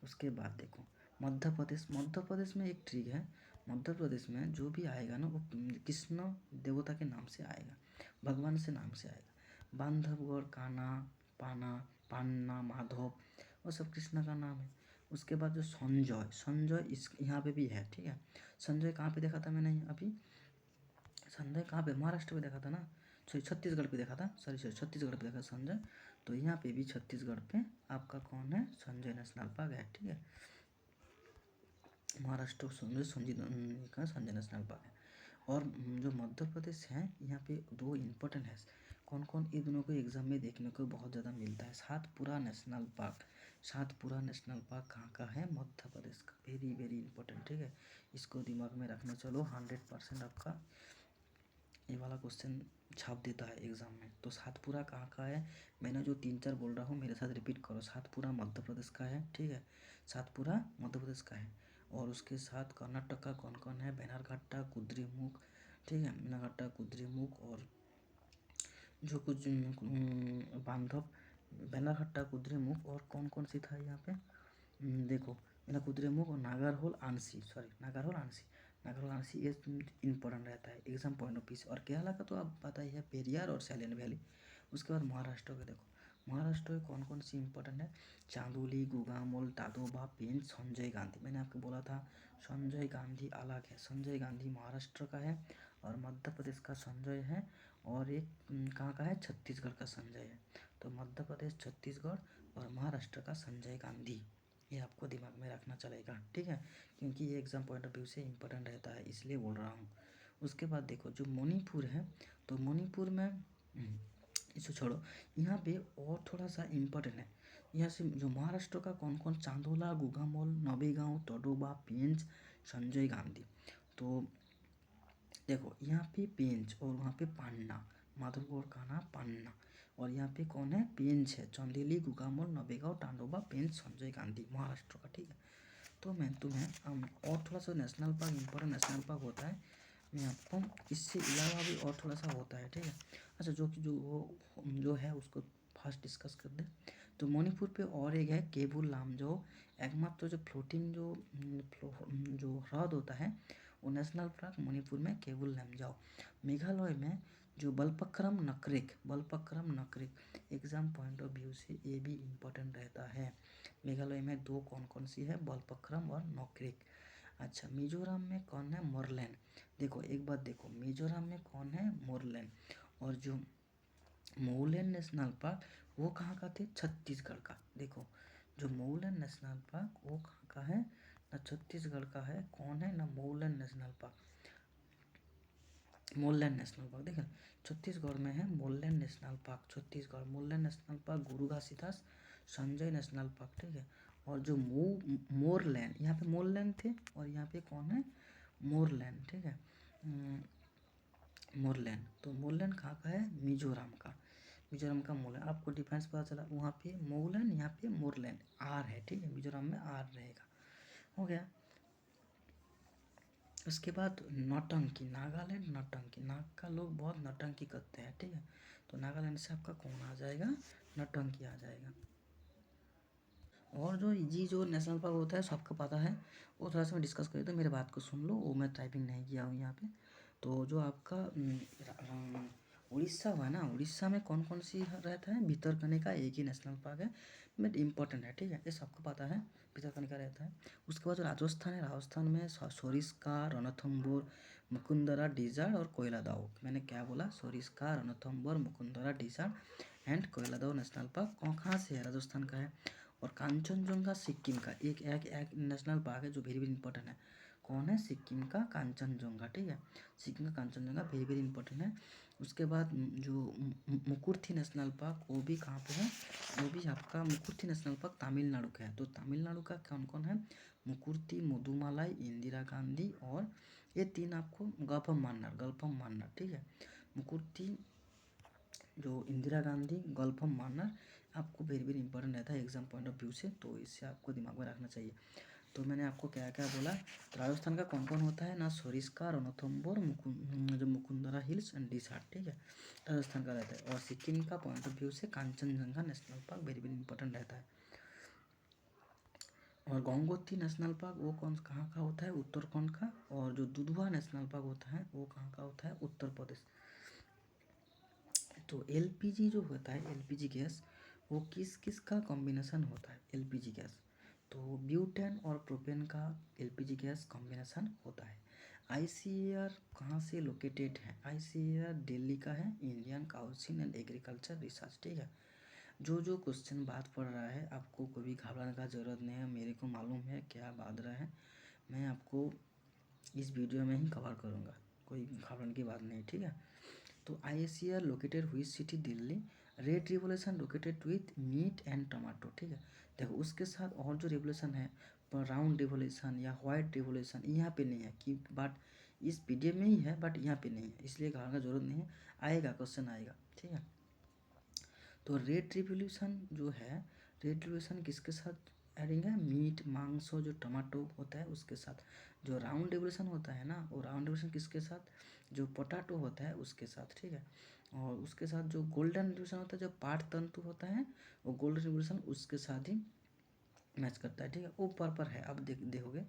Speaker 1: उसके बाद देखो मध्य प्रदेश में एक ट्रिक है। मध्य प्रदेश में जो भी आएगा ना, वो कृष्ण देवता के नाम से आएगा, भगवान से नाम से आएगा। बांधवगढ़, कान्हा, पाना, पान्ना, माधव, वो सब कृष्णा का नाम है। उसके बाद जो संजय इस यहाँ पे भी है, ठीक है। संजय कहाँ पे देखा था मैंने अभी? संजय कहाँ पे? महाराष्ट्र में देखा था ना, सॉरी छत्तीसगढ़ पे देखा था, सॉरी छत्तीसगढ़ पे देखा संजय। तो यहाँ पे भी छत्तीसगढ़ पे आपका कौन है? संजय नेशनल पार्क है, ठीक है। महाराष्ट्र का संजय नेशनल पार्क है। और जो मध्य प्रदेश है, यहाँ पे दो इम्पोर्टेंट है। कौन कौन? ये दोनों को एग्जाम में देखने को बहुत ज़्यादा मिलता है। Satpura national park, Satpura national park कहाँ का है? मध्य प्रदेश का, वेरी वेरी इंपॉर्टेंट, ठीक है। इसको दिमाग में रखना। चलो 100% आपका ये वाला क्वेश्चन छाप देता है एग्जाम में। तो सातपुरा कहाँ का है? मैंने जो 3 4 बोल रहा हूँ, मेरे साथ रिपीट करो। सातपुरा मध्य प्रदेश का है, ठीक है। सातपुरा मध्य प्रदेश का है। और उसके साथ कर्नाटक का कौन कौन है? बैनरघट्टा, कुद्रेमुख, ठीक है, बैनरघट्टा, कुद्रेमुख, और जो कुछ बांधव, बैनरघट्टा, कुद्रेमुख, और कौन कौन सी था यहाँ पे? देखो, मेरा कुद्रेमुख और Nagarhole, ANSI, sorry Nagarhole, ANSI, Nagarhole, ANSI, ये इंपॉर्टेंट रहता है एग्जाम पॉइंट ऑफ व्यू से। और केरला का तो आप पता ही है, पेरियार और सैलियन वैली। उसके बाद महाराष्ट्र का देखो, महाराष्ट्र में कौन कौन सी इंपॉर्टेंट है? चांदोली, गुगामोल, ताडोबा, पेंच, संजय गांधी। मैंने आपको बोला था संजय गांधी अलग है, संजय गांधी महाराष्ट्र का है, और मध्य प्रदेश का संजय है, और एक कहाँ का है? छत्तीसगढ़ का संजय है। तो मध्य प्रदेश, छत्तीसगढ़ और महाराष्ट्र का संजय गांधी, ये आपको दिमाग में रखना चलेगा, ठीक है। क्योंकि ये एग्जाम पॉइंट ऑफ व्यू से इंपॉर्टेंट रहता है, इसलिए बोल रहा हूँ। उसके बाद देखो, जो मणिपुर है, तो मणिपुर में इसे छोड़ो, यहाँ पे और थोड़ा सा इम्पोर्टेंट है। यहाँ से जो महाराष्ट्र का कौन कौन? चांदोला, गुगामोल, नवेगांव, तडोबा, पेंच, संजय गांधी। तो देखो, यहाँ पे पेंच और वहाँ पे पान्ना, माधवगढ़ का नाम पान्ना, और यहाँ पे कौन है? पेंच है। चंदेली, गुगामोल, नवेगांव, टांडोबा, पेंच, संजय गांधी, महाराष्ट्र का, ठीक है। तो मैं तुम्हें और थोड़ा सा national park, important national park होता है, मैं आपको इससे अलावा भी और थोड़ा सा होता है, ठीक है। अच्छा, जो कि जो है उसको फर्स्ट डिस्कस कर दे। तो मणिपुर पे और एक है केबुल लामजाओ, एकमात्र जो फ्लोटिंग जो ह्रद होता है, वो नेशनल पार्क मणिपुर में केबुल लामजाओ। मेघालय में जो Balpakram नकरेक, exam point of view से ये भी इम्पोर्टेंट रहता है। मेघालय में दो कौन कौन सी है? बलपक्रम और नोक्रेक। अच्छा, मिजोरम में कौन है? मोरलैंड। देखो एक बात देखो, मिजोरम में कौन है? मोरलैंड। और जो मोरलैंड नेशनल पार्क, वो कहाँ का थे? छत्तीसगढ़ का। देखो जो मऊलन नेशनल पार्क वो कहाँ का है? ना छत्तीसगढ़ का है। कौन है? ना मऊलन नेशनल पार्क। मोरलैंड नेशनल पार्क देखा छत्तीसगढ़ में है। मोरलैंड नेशनल पार्क छत्तीसगढ़। मोरलैंड national park Guru Ghasidas Sanjay national park, ठीक है। और जो मोरलैंड, यहाँ पे मोरलैंड थे और यहाँ पे कौन है? मोरलैंड, ठीक है। मोरलैंड, तो मोरलैंड कहाँ का है? मिजोरम का। मिजोरम का मोरलैंड। आपको डिफरेंस पता चला, वहाँ पे मोरलैंड, यहाँ पे मोरलैंड। आर है, ठीक है। मिजोरम में आर रहेगा। हो गया। उसके बाद नौटंकी, नागालैंड नौटंकी। नाग का लोग बहुत नौटंकी करते हैं, ठीक है। तो नागालैंड से आपका कौन आ जाएगा? नौटंकी आ जाएगा। और जो जी जो नेशनल पार्क होता है सबको पता है, वो थोड़ा सा मैं डिस्कस करी तो मेरे बात को सुन लो, वो मैं टाइपिंग नहीं किया हूँ यहाँ पे। तो जो आपका उड़ीसा हुआ ना, उड़ीसा में कौन कौन सी रहता है? भितरकनिका एक ही नेशनल पार्क है, बट इम्पोर्टेंट है, ठीक है। ये सबको पता है, भितरकनिका रहता है। उसके बाद जो राजस्थान है, राजस्थान में सोरिस्का, रणथंबोर, मुकुंदरा डिजर्ट और कोयला दाव। मैंने क्या बोला? सोरिस्का, रणथंबोर, मुकुंदरा डिजर्ट एंड कोयला दाव नेशनल पार्क कहाँ से है? राजस्थान का है। और कांचनजंगा सिक्किम का एक नेशनल पार्क है जो वेरी वेरी इंपॉर्टेंट है। कौन है? सिक्किम का कांचनजंगा, ठीक है। सिक्किम का कांचनजंगा वेरी वेरी इंपॉर्टेंट है। उसके बाद जो मुकुर्थी नेशनल पार्क, वो भी कहाँ पे है? वो भी आपका मुकुर्थी नेशनल पार्क तमिलनाडु का है। तो तमिलनाडु का कौन कौन है? मुकुर्थी, मुदुमालाई, इंदिरा गांधी और ये तीन आपको गल्फम मान्नार, ठीक है। मुकुर्थी, जो इंदिरा गांधी, गल्फम मान्नार आपको वेरी वेरी इंपॉर्टेंट रहता है एग्जाम पॉइंट ऑफ व्यू से, तो इससे आपको दिमाग में रखना चाहिए। तो मैंने आपको क्या क्या बोला? तो राजस्थान का कौन कौन होता है ना? सोरिस्का, रणथंबोर, जो मुकुंदरा हिल्स एंड डिसार्ट, ठीक है, राजस्थान का रहता है। और सिक्किम का पॉइंट ऑफ व्यू से Kanchenjunga national park very very important रहता है। और गंगोत्री नेशनल पार्क वो कहाँ का होता है? उत्तराखंड का। और जो दुधवा नेशनल पार्क होता है वो कहाँ का होता है? उत्तर प्रदेश। तो एलपीजी जो होता है, एलपीजी गैस, वो किस किस का कॉम्बिनेशन होता है? एलपीजी गैस तो ब्यूटेन और प्रोपेन का एलपीजी गैस कॉम्बिनेशन होता है। आईसीएआर कहाँ से लोकेटेड है? आईसीएआर दिल्ली का है, Indian council and agriculture research, ठीक है। जो क्वेश्चन बात पड़ रहा है आपको कभी घबराने का ज़रूरत नहीं है, मेरे को मालूम है क्या बात रहा है, मैं आपको इस वीडियो में ही कवर करूँगा, कोई घबराने की बात नहीं, ठीक है। तो आईसीआर लोकेटेड हुई city Delhi, red revolution located with meat and tomato, ठीक है। देखो उसके साथ और जो रिवोल्यूशन है, राउंड रिवोल्यूशन या वाइट रिवोल्यूशन, यहाँ पे नहीं है कि, बट इस पीडीएफ में ही है, बट यहाँ पे नहीं है, इसलिए घबराने का जरूरत नहीं है, आएगा क्वेश्चन आएगा, ठीक है। तो रेड रिवोल्यूशन जो है, रेड रिवोल्यूशन किसके साथ एडिंग है? मीट, मांस और जो टमाटो होता है उसके साथ। जो राउंड रिवोल्यूशन होता है ना, वो राउंड रिवोल्यूशन किसके साथ? जो पोटैटो होता है उसके साथ, ठीक है। और उसके साथ जो गोल्डन रिवोल्यूशन होता है, जो पाट तंतु होता है, वो गोल्डन रिवोल्यूशन उसके साथ ही मैच करता है, ठीक है। वो पर है, अब देखोगे,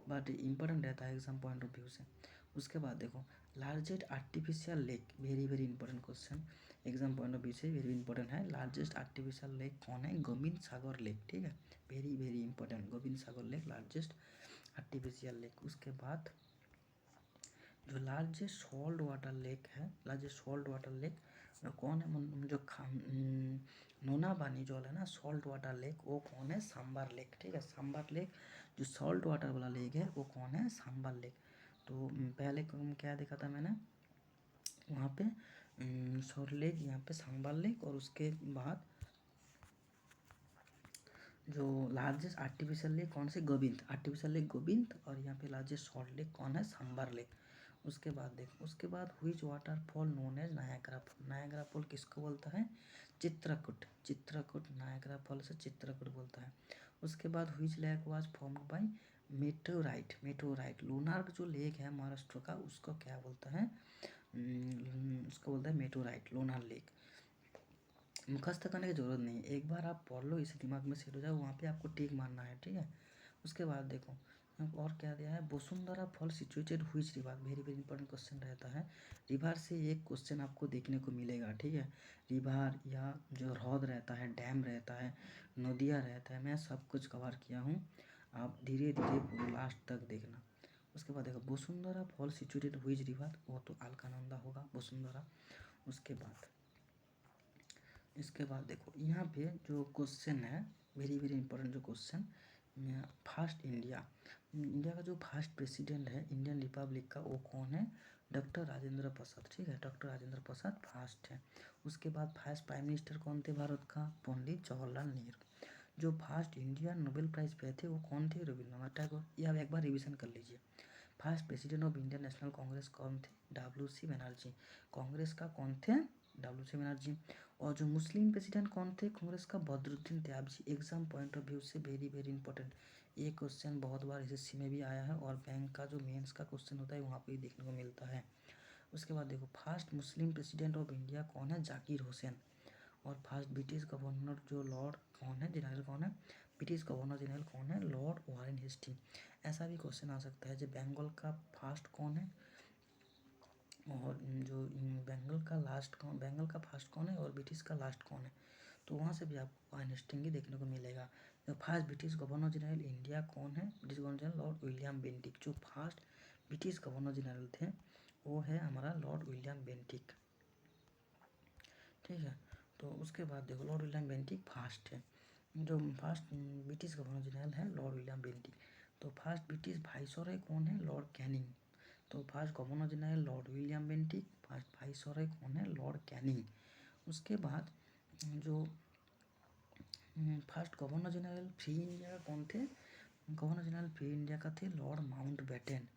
Speaker 1: बट इम्पोर्टेंट रहता है एग्जाम पॉइंट ऑफ व्यू से। उसके बाद देखो largest artificial lake, very very important question exam point of view से, वेरी इंपॉर्टेंट है। लार्जेस्ट आर्टिफिशियल लेक कौन है? गोविंद सागर लेक, ठीक है, वेरी वेरी इंपॉर्टेंट, गोविंद सागर लेक लार्जेस्ट आर्टिफिशियल लेक। उसके बाद जो लार्जेस्ट सॉल्ट वाटर लेक है, लार्जेस्ट सॉल्ट वाटर लेक कौन है? जो नोना बानी जो है ना सॉल्ट वाटर लेक, वो कौन है? सांबर लेक, ठीक है। सांबर लेक जो सॉल्ट वाटर वाला लेक है वो कौन है? सांबर लेक। तो पहले क्या देखा था मैंने वहाँ पे? सॉल्ट लेक, यहाँ पे सांबर लेक, और उसके बाद जो लार्जेस्ट आर्टिफिशियल लेक कौन से? गोविंद आर्टिफिशियल लेक गोविंद, और यहाँ पे लार्जेस्ट सॉल्ट लेक कौन है? सांबर लेक। उसके बाद देखो, उसके बाद which waterfall known as Niagara fall, Niagara fall किसको बोलता है? चित्रकूट, चित्रकूट नायाग्रा फॉल से चित्रकूट बोलता है। उसके बाद which lake was formed by meteorite, meteorite Lonar जो लेक है महाराष्ट्र का उसको क्या बोलता है? उसको बोलता है मेटोराइट लोनार लेक। मुखस्त करने की जरूरत नहीं, एक बार आप पढ़ लो, इसे दिमाग में सेट हो जाए, वहाँ पे आपको टिक मारना है, ठीक है। उसके बाद देखो और क्या दिया है? Vasundhara fall situated which river, very very important question रहता है। रिवर से एक क्वेश्चन आपको देखने को मिलेगा, ठीक है। रिवर या जो ह्रद रहता है, डैम रहता है, नदियाँ रहता है, मैं सब कुछ कवर किया हूँ, आप धीरे धीरे पूरे लास्ट तक देखना। उसके बाद देखो Vasundhara fall situated which river, वो तो अलकनंदा होगा वसुंधरा। उसके बाद इसके बाद देखो यहाँ पे जो क्वेश्चन है, वेरी वेरी इंपॉर्टेंट जो क्वेश्चन, फर्स्ट इंडिया का जो फर्स्ट प्रेसिडेंट है इंडियन रिपब्लिक का, वो कौन है? डॉक्टर राजेंद्र प्रसाद। ठीक है, डॉक्टर राजेंद्र प्रसाद फर्स्ट है। उसके बाद फर्स्ट प्राइम मिनिस्टर कौन थे भारत का? पंडित जवाहरलाल नेहरू। जो फर्स्ट इंडियन नोबेल प्राइज पे थे वो कौन थे? रविंद्रनाथ टैगोर। ये आप एक बार रिविजन कर लीजिए। First president of Indian national Congress कौन थे? WC बनर्जी। कांग्रेस का कौन थे? WC बनर्जी। और जो मुस्लिम प्रेसिडेंट कौन थे कांग्रेस का? Badruddin Tyabji. Exam point of view से वेरी वेरी इंपॉर्टेंट, ये क्वेश्चन बहुत बार SSC में भी आया है, और बैंक का जो मेंस का क्वेश्चन होता है वहाँ पे देखने को मिलता है। उसके बाद देखो first Muslim president of India कौन है? जाकिर हुसैन। और फर्स्ट ब्रिटिश गवर्नर जो लॉर्ड कौन है, जनरल कौन है? ब्रिटिश गवर्नर जनरल कौन है? Lord Warren Hasting. ऐसा भी क्वेश्चन आ सकता है जो बंगाल का फर्स्ट कौन है, और जो बंगाल का लास्ट कौन, बंगाल का फर्स्ट कौन है और ब्रिटिश का लास्ट कौन है, तो वहाँ से भी आपको वारेन हेस्टिंग ही देखने को मिलेगा। जो first British governor general India कौन है? British governor general Lord William Bentinck. जो फर्स्ट ब्रिटिश गवर्नर जनरल थे वो है हमारा लॉर्ड विलियम बेंटिक। ठीक है, तो उसके बाद देखो लॉर्ड विलियम बेंटिक फर्स्ट है। जो फर्स्ट ब्रिटिश गवर्नर जनरल है लॉर्ड विलियम बेंटिक। तो फर्स्ट ब्रिटिश वाइसरॉय कौन है? Lord Canning. तो first governor general Lord William Bentinck, first viceroy कौन है? Lord Canning. उसके बाद जो first governor general free India का कौन थे? गवर्नर जनरल फ्री इंडिया का थे लॉर्ड माउंट बैटन।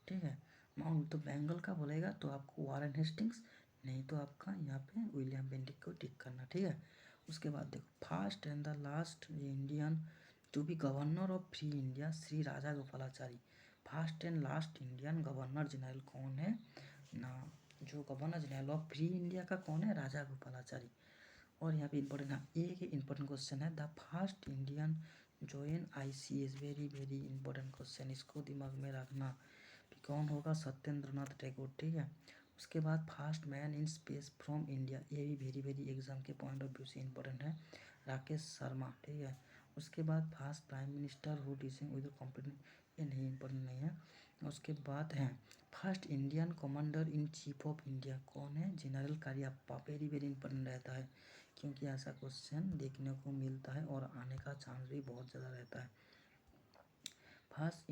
Speaker 1: ठीक है, माउंट तो बंगाल का बोलेगा तो आपको वारेन हेस्टिंग्स, नहीं तो आपका यहाँ पे विलियम बेंटिक को टिक करना। ठीक है, उसके बाद देखो first and the last Indian to be governor of free India Shri Raja Gopalachari. First and last Indian governor general कौन है ना? जो governor general of free India का कौन है? राजा गोपालाचारी। और यहाँ पे इंपॉर्टेंट, हाँ एक इंपॉर्टेंट क्वेश्चन है, the first Indian join ICS। Very very important question, इसको दिमाग में रखना। कौन होगा? सत्येंद्रनाथ टैगोर। ठीक है, उसके बाद first man in space from India, ये भी वेरी वेरी एग्जाम के पॉइंट ऑफ व्यू से इंपॉर्टेंट है, राकेश शर्मा। ठीक है, उसके बाद first prime minister who dissing with competent, ये नहीं इंपॉर्टेंट नहीं है। उसके बाद है first Indian commander in chief of India कौन है? जनरल कारयप्पा। वेरी वेरी इंपॉर्टेंट रहता है, क्योंकि ऐसा क्वेश्चन देखने को मिलता है और आने का चांस भी बहुत ज़्यादा रहता है। First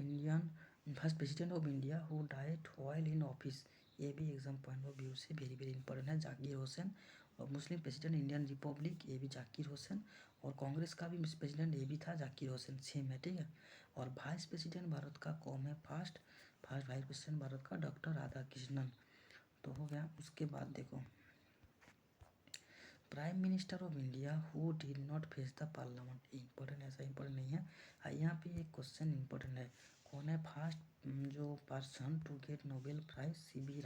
Speaker 1: president of India who died while in office, ये भी एग्जाम पॉइंट ऑफ व्यू से वेरी वेरी इंपॉर्टेंट है, जाकिर हुसैन। और मुस्लिम प्रेसिडेंट इंडियन रिपब्लिक, ये भी जाकिर हुसैन। और कांग्रेस का भी प्रेसिडेंट ये भी था जाकिर हुसैन, सेम है। ठीक है, और वाइस प्रेसिडेंट भारत का कौन है? फर्स्ट वाइस प्रेसिडेंट भारत का डॉक्टर राधाकृष्णन। तो हो गया। उसके बाद देखो prime minister of India who did not face the parliament, important, ऐसा इंपॉर्टेंट नहीं है। यहाँ पे एक क्वेश्चन इंपॉर्टेंट है, कौन है फर्स्ट जो person to get Nobel prize? CV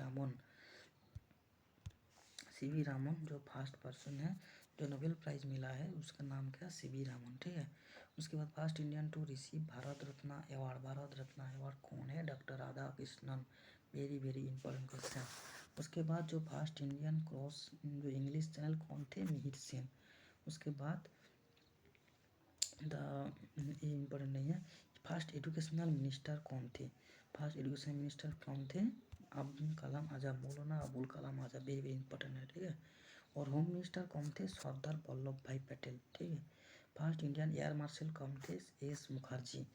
Speaker 1: Raman जो फर्स्ट पर्सन है जो नोबेल प्राइज मिला है उसका नाम क्या? सीवी रामन। ठीक है, उसके बाद first Indian to receive Bharat Ratna award, Bharat Ratna award कौन है? Doctor Radha Krishnan. Very very important question. उसके बाद जो फर्स्ट इंडियन क्रॉस जो इंग्लिश चैनल कौन थे? मिहिर सेन। उसके बाद ये इम्पोर्टेंट नहीं है, फर्स्ट एजुकेशनल मिनिस्टर कौन थे? फर्स्ट एजुकेशन मिनिस्टर कौन थे? अब्दुल कलाम आज़ाद। बोलो ना, Abdul Kalam Azad, very very important है। ठीक है, और होम मिनिस्टर कौन थे? सरदार वल्लभ भाई पटेल। ठीक है, फर्स्ट इंडियन एयर मार्शल कौन थे? S Mukherjee.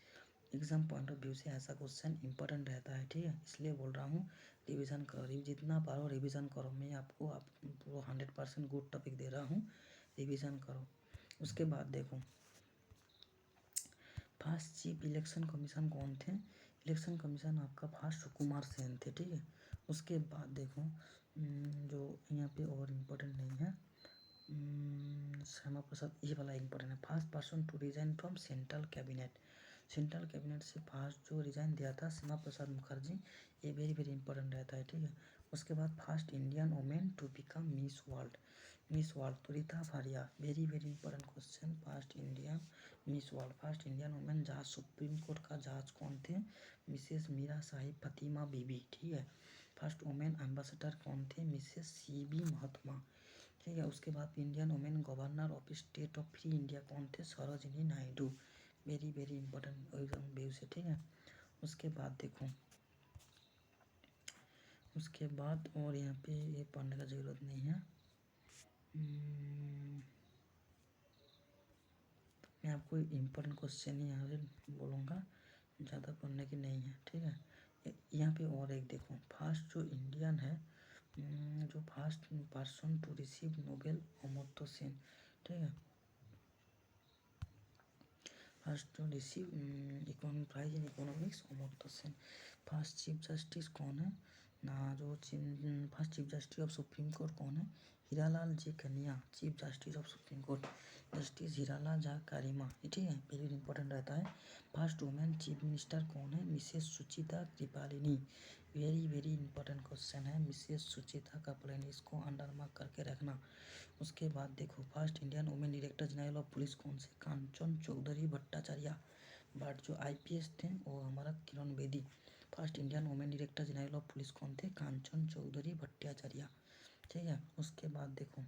Speaker 1: Exam point of view से ऐसा क्वेश्चन इंपॉर्टेंट रहता है। ठीक है, इसलिए बोल रहा हूँ रिवीजन करो, जितना पारो रिवीजन करो। मैं आपको 100% गुड टॉपिक दे रहा हूँ, रिवीजन करो। उसके बाद देखो फर्स्ट चीफ इलेक्शन कमीशन कौन थे? इलेक्शन कमीशन आपका फर्स्ट सुकुमार सेन थे। ठीक है, उसके बाद देखो जो यहाँ पे और इम्पोर्टेंट नहीं है, श्यामा प्रसाद, ये वाला इम्पोर्टेंट है, first person to resign from central cabinet. Central cabinet से फर्स्ट जो रिजाइन दिया था श्यामा प्रसाद मुखर्जी, ये वेरी वेरी इंपॉर्टेंट रहता है। ठीक है, उसके बाद first Indian women to become Miss World तो Reita Faria. Very very important question, first Indian Miss World, first Indian women जज, सुप्रीम कोर्ट का जज कौन थे? मिसेस मीरा साहिब फतीमा बीबी। ठीक है, फर्स्ट वुमेन एम्बेसडर कौन थे? Mrs CB Mahatma. ठीक है, उसके बाद Indian women governor of state of free India कौन थे? Sarojini Naidu. Very very important exam view से। ठीक है, उसके बाद देखो उसके बाद और यहाँ पे ये पढ़ने का ज़रूरत नहीं है। मैं आपको इम्पोर्टेंट क्वेश्चन ही यहाँ से बोलूँगा, ज़्यादा पढ़ने की नहीं है, ठीक है। यहाँ पे और एक देखो, फर्स्ट जो इंडियन है, जो first person to receive Nobel Amartya Sen, ठीक है, first to receive economic prize in economics Amartya Sen. First chief justice कौन है ना, जो first chief justice of Supreme Court कौन है, Hiralal J Kania, chief justice of Supreme Court, justice Hiralal Jha Karima, ठीक है, वेरी इंपॉर्टेंट रहता है। फर्स्ट वुमेन चीफ मिनिस्टर कौन है, Mrs Sucheta Kripalani, very very important question है, मिसेस सुचिता कृपालिनी, इसको अंडर मार्क करके रखना। उसके बाद देखो, first Indian women director general of police कौन से, कांचन चौधरी भट्टाचार्य, बट जो आईपीएस थे वो हमारा Kiran Bedi. First Indian women director general of police कौन थे, कांचन चौधरी भट्टाचार्य, ठीक है। उसके बाद देखो,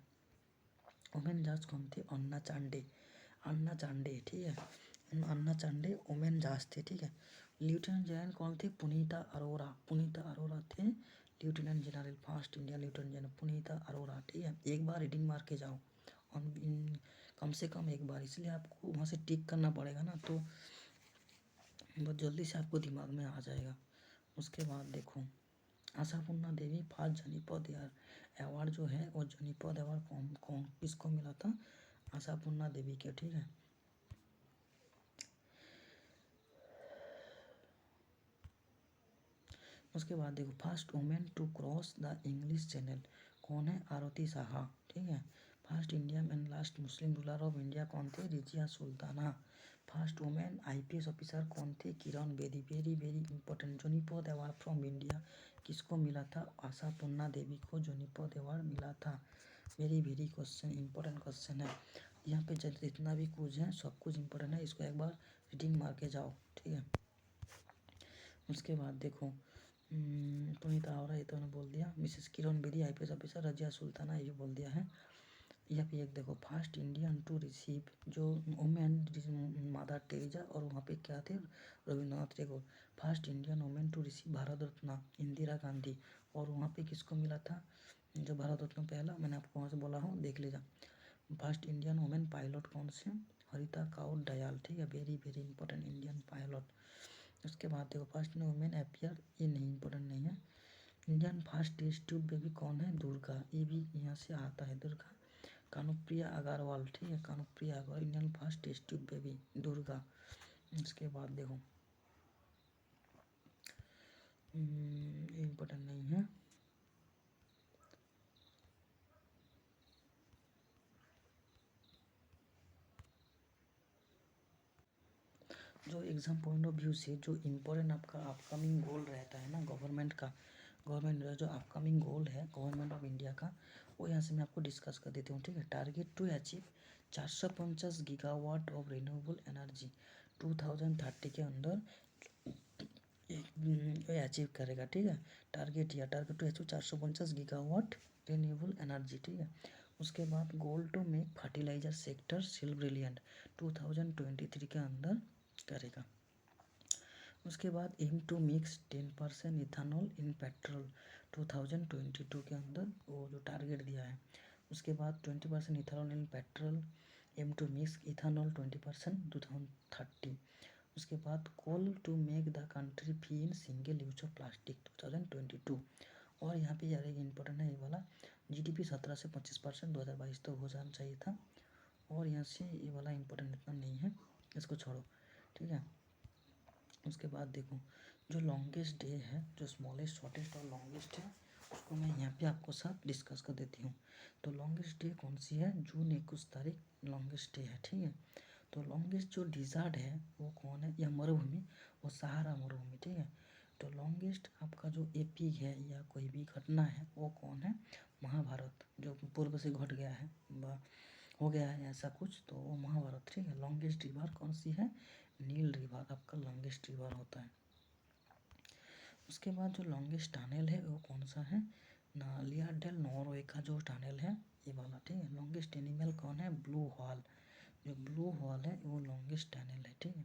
Speaker 1: वुमेन जज कौन थे, अन्ना चांडे, अन्ना चांडे, ठीक है, अन्ना चांडे वुमेन जज थे, ठीक है। लेफ्टिनेंट जनरल कौन थे, पुनीता अरोरा, पुनीता अरोरा थे lieutenant general, first Indian lieutenant general Punita Arora, ठीक है। एक बार रीडिंग मार के जाओ, कम से कम एक बार, इसलिए आपको वहाँ से टिक करना पड़ेगा ना, तो बहुत जल्दी से आपको दिमाग में आ जाएगा। उसके बाद देखो, आशापूर्णा देवी फर्स्ट जनीपद अवार्ड जो है, वो जनीपद अवार्ड कौन किसको मिला था, आशापूर्णा देवी के, ठीक है। उसके बाद देखो, first women to cross the English channel कौन है, आरती साहा, ठीक है। First Indian and last Muslim ruler of India कौन थे, Razia Sultana. First women IPS officer कौन थे, Kiran Bedi, very very important. जोनीपद अवार्ड फ्रॉम इंडिया किसको मिला था, आशापूर्णा देवी को जोनीपद अवार्ड मिला था। Very very question, important question है। यहाँ पे जितना भी कुछ है सब कुछ इंपॉर्टेंट है, इसको एक बार रीडिंग मार के जाओ, ठीक है। उसके बाद देखो, पुनीता आवरा, ये तो मैंने बोल दिया। Mrs Kiran Bedi IPS officer, Razia Sultana, ये बोल दिया है। यहाँ पे एक देखो, फर्स्ट इंडियन टू रिसीव जो वुमेन, मदर टेरेसा, और वहाँ पे क्या थे, Rabindranath Tagore. First Indian women to receive Bharat Ratna, Indira Gandhi, और वहाँ पे किसको मिला था, जो भारत रत्न पहला, मैंने आपको वहाँ से बोला हूँ, देख लीजिए। फर्स्ट इंडियन वुमेन पायलट कौन से, हरिता काउर दयाल, ठीक है, very very important Indian pilot. उसके बाद देखो, फर्स्ट वुमेन अपियर, ये नहीं इंपॉर्टेंट नहीं है। Indian first test tube baby कौन है, दुर्गा, ये भी यहाँ से आता है, दुर्गा। कानुप्रिया अग्रवाल, ठीक है, Kanupriya Agarwal, Indian first test tube baby, Durga. इसके बाद देखो, इम्पोर्टेंट नहीं है। जो एग्ज़ाम पॉइंट ऑफ व्यू से जो इम्पोर्टेंट आपका अपकमिंग गोल रहता है ना गवर्नमेंट का, गवर्नमेंट जो अपकमिंग गोल है गवर्नमेंट ऑफ इंडिया का, वो यहाँ से मैं आपको डिस्कस कर देती हूँ, ठीक है। Target to achieve 450 gigawatt of renewable energy 2030 के अंदर ये अचीव करेगा, ठीक है। Target to achieve 450 gigawatt renewable energy, ठीक है। उसके बाद goal to make fertiliser sector self reliant 2023 के अंदर करेगा। उसके बाद aim to mix 10% ethanol in petrol 2022 के अंदर, वो जो टारगेट दिया है। उसके बाद 20% ethanol in petrol, aim to mix ethanol 20% 2030। उसके बाद goal to make the country free in single use of plastic 2022। और यहाँ पे यार एक इम्पोर्टेंट है ये वाला, जीडीपी 17 से 25% 2022 तक हो जाना चाहिए था। और यहाँ से ये वाला इम्पोर्टेंट इतना नहीं है, इसको छोड़ो, ठीक है। उसके बाद देखो, जो लॉन्गेस्ट डे है, जो स्मॉलेस्ट शॉर्टेस्ट और लॉन्गेस्ट है, उसको मैं यहाँ पे आपको साथ डिस्कस कर देती हूँ। तो लॉन्गेस्ट डे कौन सी है, जून 21 तारीख लॉन्गेस्ट डे है, ठीक है। तो लॉन्गेस्ट जो डिजर्ट है वो कौन है, या मरुभूमि, वो सहारा मरुभूमि, ठीक है। तो लॉन्गेस्ट आपका जो एपिक है या कोई भी घटना है वो कौन है, महाभारत, जो पूर्व से घट गया है, हो गया है ऐसा कुछ, तो वो महाभारत, ठीक है। लॉन्गेस्ट रिवर कौन सी है, नील रिवर आपका लॉन्गेस्ट रिवर होता है। उसके बाद जो लॉन्गेस्ट टनल है वो कौन सा है ना, लियारडेल नॉर्वे का जो टनल है ये वाला, ठीक है। लॉन्गेस्ट एनिमल कौन है, ब्लू व्हाल, जो ब्लू व्हाल है वो लॉन्गेस्ट टनल है, ठीक है।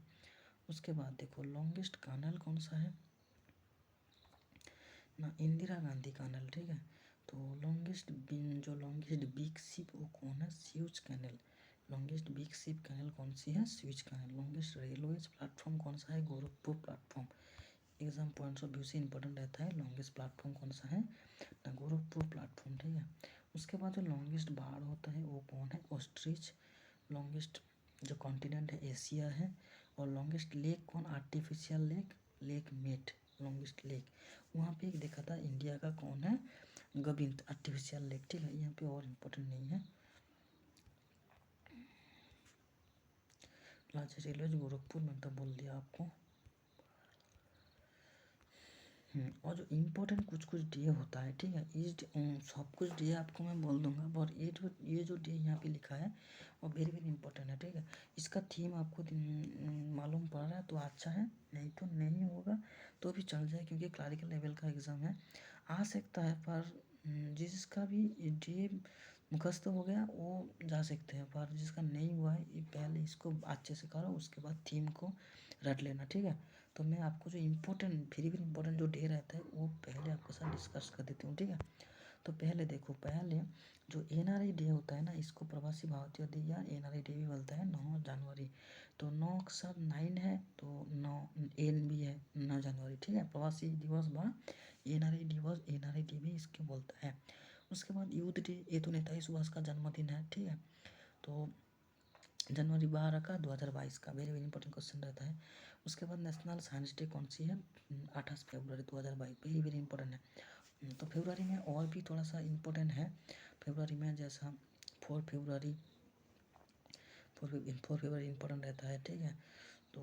Speaker 1: उसके बाद देखो, लॉन्गेस्ट कैनल कौन सा है ना, इंदिरा गांधी कैनल, ठीक है। तो लॉन्गेस्ट बिग शिप वो कौन है, Suez canal, longest big ship canal कौन सी है? Suez canal. Longest railway platform कौन सा है? Gorakhpur platform. Exam points of view से इंपॉर्टेंट रहता है। लॉन्गेस्ट प्लेटफॉर्म कौन सा है? गोरखपुर प्लेटफॉर्म, ठीक है। उसके बाद जो लॉन्गेस्ट पहाड़ होता है वो कौन है? ऑस्ट्रिच। लॉन्गेस्ट जो कॉन्टिनेंट है एशिया है। और लॉन्गेस्ट लेक कौन? Artificial lake, lake Mead. Longest lake वहाँ पे एक देखा था इंडिया का कौन है? गबिंत आर्टिफिशियल लेक, ठीक है। यहाँ पे और इम्पोर्टेंट नहीं है। लार्जेस्ट रेलवे गोरखपुर में तो बोल दिया आपको। और जो इम्पोर्टेंट कुछ कुछ डे होता है, ठीक है। इस सब कुछ डे आपको मैं बोल दूंगा, पर ये जो डे यहाँ पे लिखा है वो वेरी वेरी इंपॉर्टेंट है, ठीक है। इसका थीम आपको मालूम पड़ रहा है तो अच्छा है, नहीं तो नहीं होगा तो भी चल जाए, क्योंकि क्लरिकल लेवल का एग्ज़ाम है। आ सकता है, पर जिसका भी डे मुखस्त हो गया वो जा सकते हैं, पर जिसका नहीं हुआ है पहले इसको अच्छे से करो, उसके बाद थीम को रट लेना, ठीक है। तो मैं आपको जो इम्पोर्टेंट वेरी वेरी इंपॉर्टेंट जो डे रहता है वो पहले आपके साथ डिस्कस कर देती हूँ, ठीक है। तो पहले देखो, पहले जो एनआरआई डे होता है ना, इसको प्रवासी भारतीय दिवस एनआरआई डे भी बोलता है, 9 जनवरी। तो 9 के साथ 9 है तो 9 एन भी है, 9 जनवरी, ठीक है। प्रवासी दिवस बा एनआरआई दिवस, एनआरआई डे भी इसके बोलता है। उसके बाद यूथ डे, ये तो नेताजी सुभाष का जन्मदिन है, ठीक है। तो जनवरी 12 का 2022 का वेरी वेरी इंपॉर्टेंट क्वेश्चन रहता है। उसके बाद नेशनल साइंस डे कौन सी है? 28 फरवरी 2022, वेरी वेरी इंपॉर्टेंट है। तो फरवरी में और भी थोड़ा सा इम्पोर्टेंट है। फरवरी में जैसा 4 फरवरी इंपॉर्टेंट रहता है, ठीक है। तो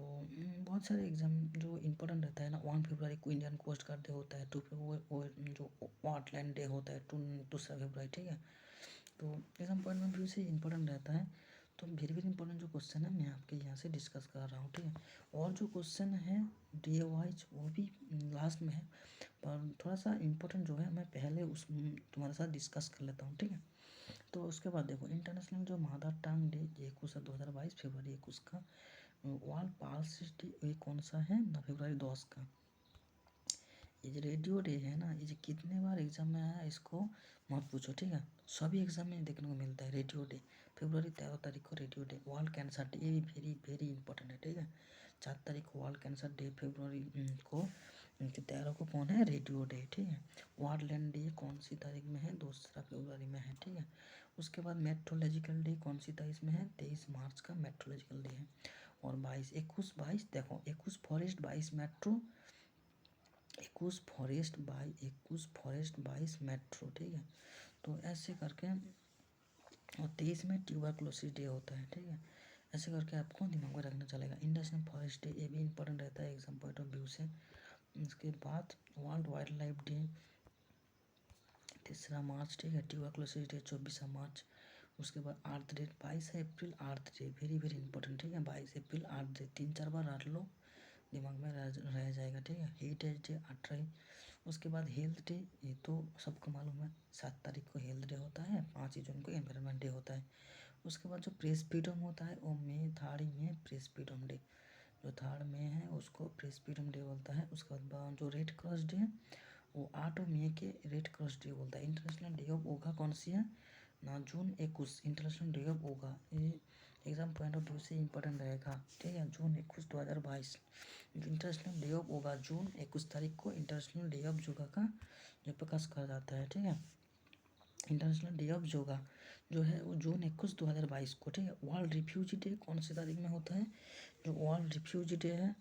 Speaker 1: बहुत सारे एग्जाम जो इम्पोर्टेंट रहता है ना, 1 फरवरी को इंडियन कोस्ट गार्ड डे होता है। 2 फरवरी जो वाटलैंड डे होता है, 2 फरवरी, ठीक है। तो एग्जाम पॉइंट ऑफ व्यू से इंपॉर्टेंट रहता है। तो वेरी वेरी इंपॉर्टेंट जो क्वेश्चन है मैं आपके यहाँ से डिस्कस कर रहा हूँ, ठीक है। और जो क्वेश्चन है डे वाइज वो भी लास्ट में है, पर थोड़ा सा इम्पोर्टेंट जो है मैं पहले उस तुम्हारे साथ डिस्कस कर लेता हूँ, ठीक है। तो उसके बाद देखो, इंटरनेशनल जो मदर टंग डे 21/2022 फरवरी 21 का। वर्ल्ड पाल्सी डे ये कौन सा है? 9 फरवरी 10 का। ये जो रेडियो डे है ना, ये जो कितने बार एग्जाम में आया इसको मत पूछो, ठीक है। सभी एग्जाम में देखने को मिलता है रेडियो डे। फरवरी 13 तारीख को radio day. World cancer day, ये भी वेरी वेरी इंपॉर्टेंट है, ठीक है। 4 तारीख को वर्ल्ड कैंसर डे, फरवरी को 13 को कौन है? रेडियो डे, ठीक है। वर्ल्ड लैंड डे कौन सी तारीख में है? 2 फरवरी में है, ठीक है। उसके बाद मेट्रोलॉजिकल डे कौन सी तारीख में है? 23 मार्च का मेट्रोलॉजिकल डे है। और 21 देखो, 21 फॉरेस्ट 22 मेट्रो, 21 फॉरेस्ट 22 मेट्रो, ठीक है। तो ऐसे करके, और 23 में ट्यूबरक्लोसिस डे होता है, ठीक है। ऐसे करके आपको दिमाग में रखना चलेगा। इंटरनेशनल फॉरेस्ट डे ये भी इंपॉर्टेंट रहता है एग्जाम पॉइंट ऑफ व्यू से। उसके बाद वर्ल्ड वाइल्ड लाइफ डे 3 मार्च, ठीक है। ट्यूबरक्लोसिस डे 24 मार्च। उसके बाद अर्थ डे 22 अप्रैल, अर्थ डे वेरी वेरी इंपॉर्टेंट, ठीक है। 22 अप्रैल अर्थ डे, 3-4 बार रट लो, दिमाग में रह जाएगा, ठीक है। Heritage day 18। उसके बाद हेल्थ डे, ये तो सबको मालूम है, 7 तारीख को हेल्थ डे होता है। 5 जून को एनवायरनमेंट डे होता है। उसके बाद जो प्रेस फ्रीडम होता है वो मई 3 में प्रेस फ्रीडम डे, जो 3 में है उसको प्रेस फ्रीडम डे बोलता है। उसके बाद जो रेड क्रॉस डे है वो 8 मई के रेड क्रॉस डे बोलता है। इंटरनेशनल डे ऑफ योगा कौन सी है? ना जून 21, इंटरनेशनल डे ऑफ योगा, ये एग्जाम पॉइंट ऑफ व्यू से इंपॉर्टेंट रहेगा, ठीक है। जून 21 2022 इंटरनेशनल डे ऑफ योगा, जून 21 तारीख को इंटरनेशनल डे ऑफ योगा का जो प्रकाश करा जाता है, ठीक है। इंटरनेशनल डे ऑफ योगा जो है वो जून 21 2022 को, ठीक है। वर्ल्ड रिफ्यूजी डे कौन सी तारीख में होता है? जो वर्ल्ड रिफ्यूजी डे है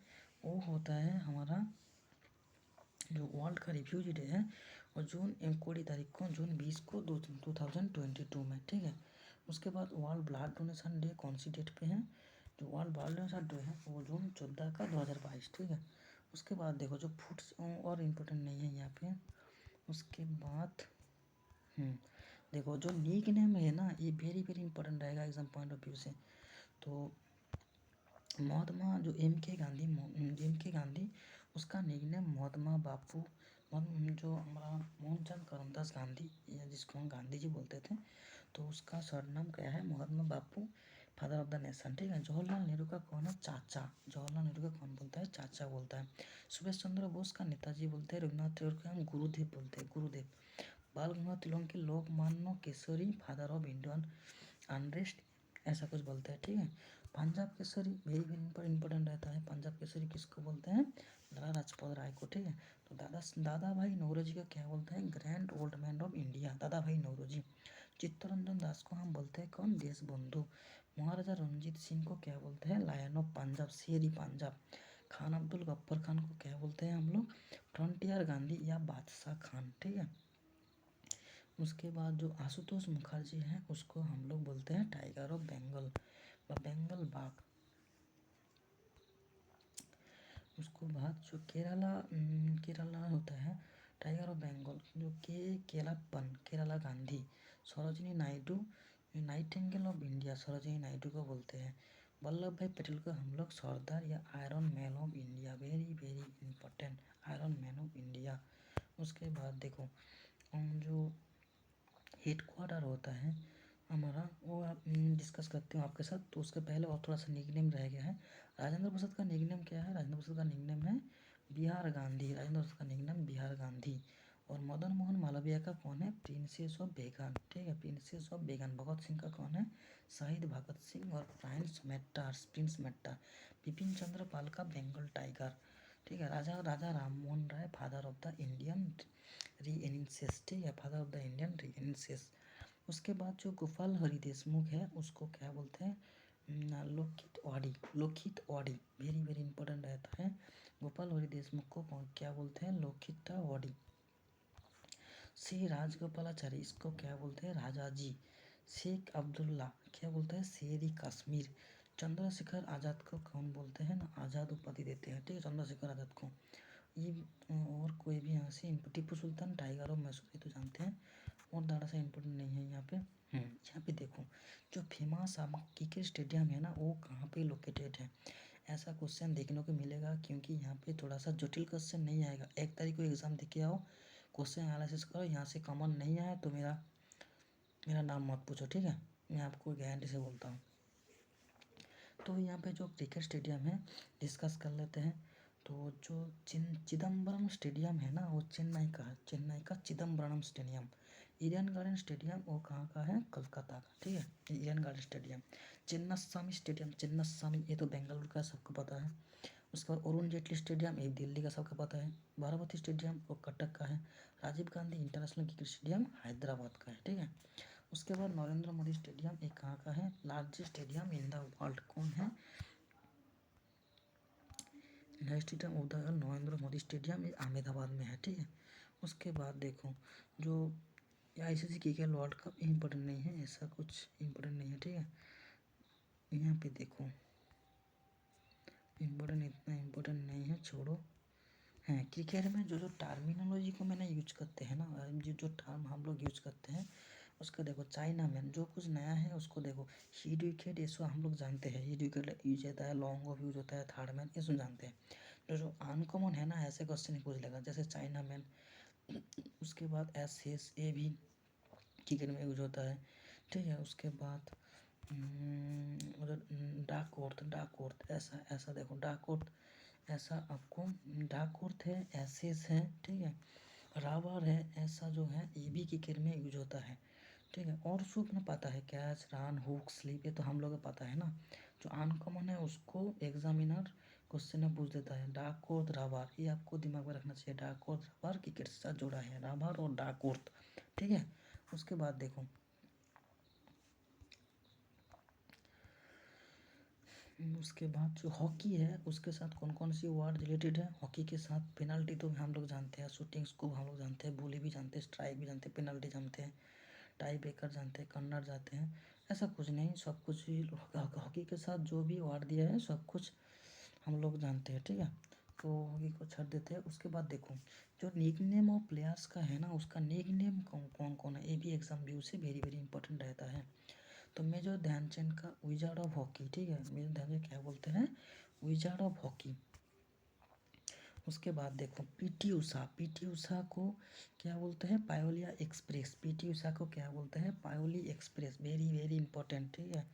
Speaker 1: वो होता है हमारा, जो वर्ल्ड का रिफ्यूजी डे है और जून 20 तारीख को, जून 20 को 2022 में, ठीक है। उसके बाद वर्ल्ड ब्लड डोनेशन डे कौन सी डेट पे है? जो वर्ल्ड ब्लड डोनेशन डे है वो जून 14 का 2022, ठीक है। उसके बाद देखो जो फूड्स और इम्पोर्टेंट नहीं है यहाँ पे। उसके बाद देखो जो नीक नेम है ना, ये वेरी वेरी इंपॉर्टेंट रहेगा एग्जाम पॉइंट ऑफ व्यू से। तो महात्मा जो एम के गांधी उसका निकनेम महात्मा बापू, जो हमारा मोहनचंद करमदास गांधी या जिसको हम गांधी जी बोलते थे, तो उसका सरनाम क्या है? महात्मा बापू, फादर ऑफ द नेशन, ठीक है। जवाहरलाल नेहरू का कौन है? चाचा। जवाहरलाल नेहरू का कौन बोलता है? चाचा बोलता है। सुभाष चंद्र बोस का नेताजी बोलते हैं। रविन्द्रनाथ टैगोर का हम गुरुदेव बोलते हैं, गुरुदेव। बाल गंगाधर तिलक की Lokmanya Kesari, father of Indian unrest, ऐसा कुछ बोलते हैं, ठीक है। Punjab Kesari very very important रहता है। पंजाब केसरी किसको बोलते हैं? लाला लाजपत राय को, ठीक है। तो दादा भाई नौरोजी को क्या बोलते हैं? Grand old man of India, दादा भाई नौरोजी। चित्तरंजन दास को हम बोलते हैं कौन? देश बंधु। महाराजा रणजीत सिंह को क्या बोलते हैं? लायन ऑफ पंजाब, शेरी पंजाब। खान अब्दुल गफ्फर खान को क्या बोलते हैं हम लोग? फ्रंटियर गांधी या बादशाह खान, ठीक है। उसके बाद जो आशुतोष मुखर्जी है उसको हम लोग बोलते हैं टाइगर ऑफ बंगाल, बंगाल बाघ। उसको बाद जो केरला होता है टाइगर ऑफ बंगाल, जो Kelappan, Kerala Gandhi. Sarojini Naidu, nightingale of India, Sarojini Naidu को बोलते हैं। वल्लभ भाई पटेल को हम लोग सरदार या iron man of India, very very important, iron man of India. उसके बाद देखो जो हेडक्वार्टर होता है हमारा, वो आप डिस्कस करते हो आपके साथ। तो उसके पहले और थोड़ा सा निकनेम रह गया है। राजेंद्र प्रसाद का निकनेम क्या है? राजेंद्र प्रसाद का निकनेम है बिहार गांधी, राजेंद्र प्रसाद का निकनेम बिहार गांधी। और मदन मोहन मालवीय का कौन है? प्रिंसेस ऑफ बेगान, ठीक है, प्रिंसेस ऑफ बेगान। भगत सिंह का कौन है? शहीद भगत सिंह और प्रिंस मेट्टा। बिपिन चंद्र पाल का बंगाल टाइगर, ठीक है। राजा राजा Ram Mohan Roy, father of the Indian रीएनेंसेस, ठीक है, फादर ऑफ द इंडियन रीएनेंसेस। उसके बाद जो गोपाल हरि देशमुख है उसको क्या बोलते हैं? लोकहित वाड़ी, वेरी वेरी इंपॉर्टेंट रहता है। गोपाल हरि देशमुख को क्या बोलते हैं? लोकहित वाड़ी। श्री राजगोपालाचारी, इसको क्या बोलते हैं? राजा जी। शेख अब्दुल्ला क्या बोलते हैं? शेरी कश्मीर। चंद्रशेखर आज़ाद को कौन बोलते हैं ना? आज़ाद उपाधि देते हैं, ठीक है, चंद्रशेखर आज़ाद को। ये और कोई भी यहाँ से टीपू सुल्तान टाइगर ऑफ मैसूर, ये तो जानते हैं, और ज़्यादा सा इम्पोर्टेंट नहीं है यहाँ पे। यहाँ पे देखो जो फेमस क्रिकेट स्टेडियम है ना वो कहाँ पे लोकेटेड है? ऐसा क्वेश्चन देखने को मिलेगा, क्योंकि यहाँ पे थोड़ा सा जटिल क्वेश्चन नहीं आएगा। 1 तारीख को एग्जाम देके आओ, क्वेश्चन एनालिसिस करो, यहाँ से कॉमन नहीं आया तो मेरा नाम मत पूछो, ठीक है, मैं आपको गारंटी से बोलता हूँ। तो यहाँ पे जो क्रिकेट स्टेडियम है डिस्कस कर लेते हैं। तो जो चिदम्बरम स्टेडियम है ना वो चेन्नई का Chidambaram stadium. Eden garden stadium वो कहाँ का है? कलकत्ता का, ठीक है, Eden garden stadium. Chinnaswamy stadium, Chinnaswamy ये तो बेंगलुरु का, सबको पता है। उसके बाद अरुण जेटली स्टेडियम ये दिल्ली का, सबको पता है। बारामती स्टेडियम वो कटक का है। Rajiv Gandhi international cricket stadium Hyderabad का है, ठीक है। उसके बाद नरेंद्र मोदी स्टेडियम ये कहाँ का है? Largest stadium in the world, कौन है? Stadium of the Narendra Modi stadium ये अहमदाबाद में है, ठीक है। उसके बाद देखो जो ICC cricket world cup important नहीं है, ऐसा कुछ इम्पोर्टेंट नहीं है, ठीक है। यहाँ पे देखो इम्पोर्टेंट, इतना इम्पोर्टेंट नहीं है, छोड़ो। हाँ, क्रिकेट में जो जो टर्मिनोलॉजी को मैंने यूज करते हैं ना, जो टर्म हम लोग यूज करते हैं उसको देखो। चाइना मैन जो कुछ नया है उसको देखो। हिट विकेट ये सब हम लोग जानते हैं, हिट विकेट यूज होता है, लॉन्ग ऑफ यूज होता है, थर्ड मैन ये सब जानते हैं। जो जो अनकॉमन है ना ऐसे क्वेश्चन पूछ लेगा, जैसे चाइना मैन। उसके बाद एस ए भी क्रिकेट में यूज होता है, ठीक है। उसके बाद डाक अर्थ ऐसा ऐसा देखो, डाक अर्थ ऐसा आपको डाक अर्थ है, एसेस है, ठीक है, रावर है, ऐसा जो है ये भी क्रिकेट में यूज होता है, ठीक है। और उसको अपने पता है कैच रन हुक स्लिप, ये तो हम लोग को पता है ना। जो अनकॉमन है उसको एग्जामिनर क्वेश्चन में पूछ देता है। डाक अर्थ रावर ये आपको दिमाग में रखना चाहिए। डाक अर्थ रावर क्रिकेट से साथ जुड़ा है, रावर और डाक अर्थ, ठीक है। उसके बाद देखो उसके बाद जो हॉकी है उसके साथ कौन कौन सी वार्ड रिलेटेड है? हॉकी के साथ पेनल्टी तो हम लोग जानते हैं, शूटिंग स्कोप हम लोग जानते हैं, वॉली भी जानते हैं, स्ट्राइक भी जानते हैं, पेनल्टी जानते हैं, टाई ब्रेकर जानते हैं, कर्नर जानते हैं। ऐसा कुछ नहीं, सब कुछ ही हॉकी के साथ जो भी वार्ड दिया है सब कुछ हम लोग जानते हैं, ठीक है। तो हॉकी को छੱड देते हैं। उसके बाद देखो जो निक नेम ऑफ प्लेयर्स का है ना उसका निक नेम कौन कौन है, ये भी एग्जाम व्यू से वेरी वेरी इंपॉर्टेंट रहता है। तो मेजर ध्यानचंद का विजार्ड ऑफ हॉकी, ठीक है, मेजर ध्यानचंद क्या बोलते हैं? Wizard of hockey. उसके बाद देखो पीटी उषा को क्या बोलते हैं? पायोलिया एक्सप्रेस। पीटी उषा को क्या बोलते हैं? Payyoli express, very very important, ठीक है।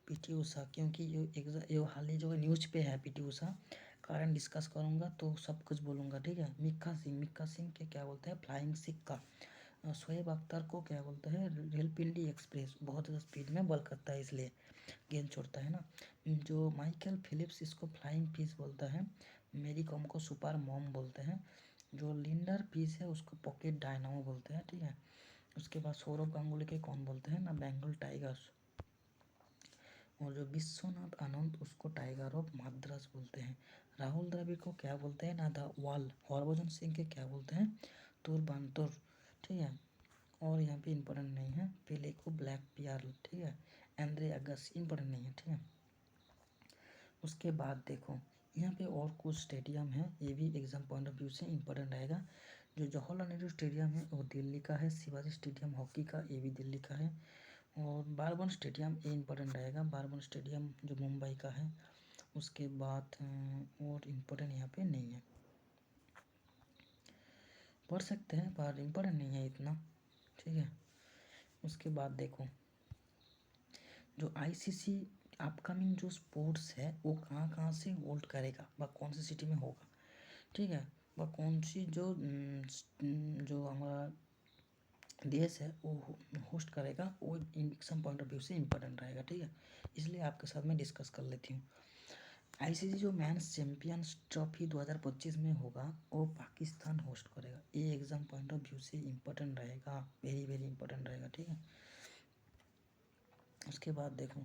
Speaker 1: पीटी उषा, क्योंकि ये हाल ही जो न्यूज पे है पीटी उषा, कारण डिस्कस करूंगा तो सब कुछ बोलूंगा, ठीक है। मिक्का सिंह के क्या बोलते हैं? फ्लाइंग सिक्का। शोएब अख्तर को क्या बोलते हैं? रेलपिंडी एक्सप्रेस, बहुत ज़्यादा स्पीड में बल करता है इसलिए। गेंद छोड़ता है ना। जो माइकल फिलिप्स इसको फ्लाइंग फिश बोलता है, मेरी कॉम को सुपर मॉम बोलते हैं, जो लिंडर पीस है उसको पॉकेट डायनामो बोलते हैं, ठीक है। उसके बाद सौरव गांगुली के कौन बोलते हैं ना, बेंगल टाइगर्स। और जो विश्वनाथ आनंद उसको टाइगर ऑफ मद्रास बोलते हैं। राहुल द्रविड़ को क्या बोलते हैं ना, द वॉल। हरभजन सिंह के क्या बोलते हैं, तुर बांतुर, ठीक है। और यहाँ पे इम्पोर्टेंट नहीं है, पेले को ब्लैक पियार्ल, ठीक है। एंड्रे अगस इम्पोर्टेंट नहीं है, ठीक है। उसके बाद देखो यहाँ पे और कुछ स्टेडियम है, ये भी एग्जाम पॉइंट ऑफ व्यू से इम्पोर्टेंट रहेगा। जो जवाहरलाल नेहरू स्टेडियम है वो दिल्ली का है, शिवाजी स्टेडियम हॉकी का ये भी दिल्ली का है, और बारबन स्टेडियम ये इम्पोर्टेंट रहेगा, बारबन स्टेडियम जो मुंबई का है। उसके बाद और इम्पोर्टेंट यहाँ पे नहीं है, पढ़ सकते हैं पर इम्पोर्टेंट नहीं है इतना, ठीक है। उसके बाद देखो जो आईसीसी अपकमिंग जो स्पोर्ट्स है वो कहाँ कहाँ से होल्ड करेगा व कौन सी सिटी में होगा, ठीक है। व कौन सी जो हमारा देश है वो होस्ट करेगा, वो एग्जाम पॉइंट ऑफ व्यू से इम्पोर्टेंट रहेगा, ठीक है। इसलिए आपके साथ में डिस्कस कर लेती हूँ। आईसीसी जो मेंस चैंपियंस ट्रॉफी 2025 में होगा वो पाकिस्तान होस्ट करेगा, ये एग्जाम पॉइंट ऑफ व्यू से इम्पोर्टेंट रहेगा, वेरी वेरी इंपॉर्टेंट रहेगा, ठीक है। उसके बाद देखो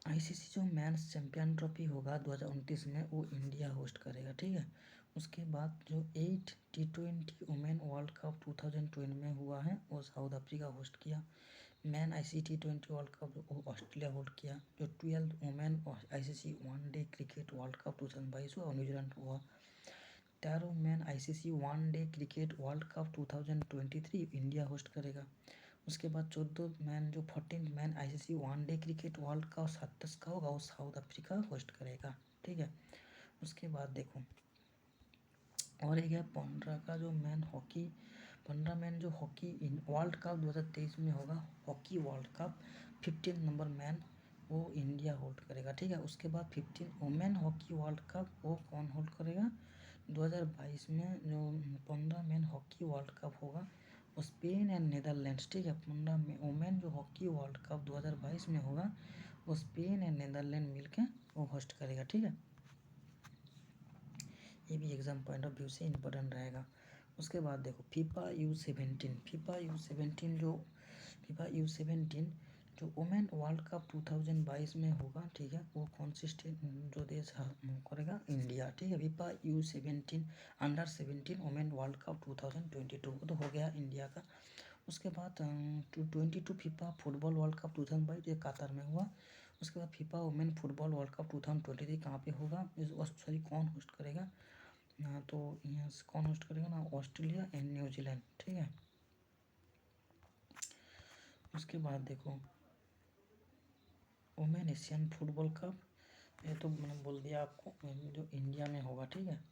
Speaker 1: आईसीसी जो मेंस चैंपियन ट्रॉफी होगा 2029 में वो इंडिया होस्ट करेगा, ठीक है। उसके बाद जो 8 T20 वुमेन वर्ल्ड कप 2020 में हुआ है वो साउथ अफ्रीका होस्ट किया। Man ICC T20 world cup वो ऑस्ट्रेलिया होल्ड किया। जो 12 women ICC one day cricket world cup 2022 हुआ न्यूजीलैंड हुआ। 13 man ICC one day cricket world cup 2023 India host करेगा। उसके बाद 14 मैन जो 14 man ICC one day cricket world cup 27 का होगा वो साउथ अफ्रीका होस्ट करेगा, ठीक है। उसके बाद देखो और एक है 15 का जो मैन हॉकी 15 मैन जो हॉकी वर्ल्ड कप 2023 में होगा, hockey world cup 15 number man वो इंडिया होल्ड करेगा, ठीक है। उसके बाद 15 वुमेन हॉकी वर्ल्ड कप वो कौन होल्ड करेगा 2022 में, जो 15 मैन हॉकी वर्ल्ड कप होगा वो स्पेन एंड नीदरलैंड्स, ठीक है। 15 वुमेन जो हॉकी वर्ल्ड कप 2022 में होगा वो स्पेन एंड नीदरलैंड मिलकर वो होस्ट करेगा, ठीक है। ये भी एग्जाम पॉइंट ऑफ व्यू से इम्पोर्टेंट रहेगा। उसके बाद देखो फीफा U17 जो वुमेन वर्ल्ड कप 2022 में होगा, ठीक है। वो कौन सी स्टेट जो देश करेगा, इंडिया, ठीक है। FIFA U17 under 17 women world cup 2022 तो हो गया इंडिया का। उसके बाद 22 फीफा फुटबॉल वर्ल्ड कप 2022 ये कतर में हुआ। उसके बाद FIFA women football world cup 2023 कहाँ पे होगा, सॉरी कौन होस्ट करेगा ना, तो यहाँ से कौन होस्ट करेगा ना, ऑस्ट्रेलिया एंड न्यूजीलैंड, ठीक है। उसके बाद देखो वुमेन एशियन फुटबॉल कप ये तो मैंने बोल दिया आपको, जो इंडिया में होगा, ठीक है।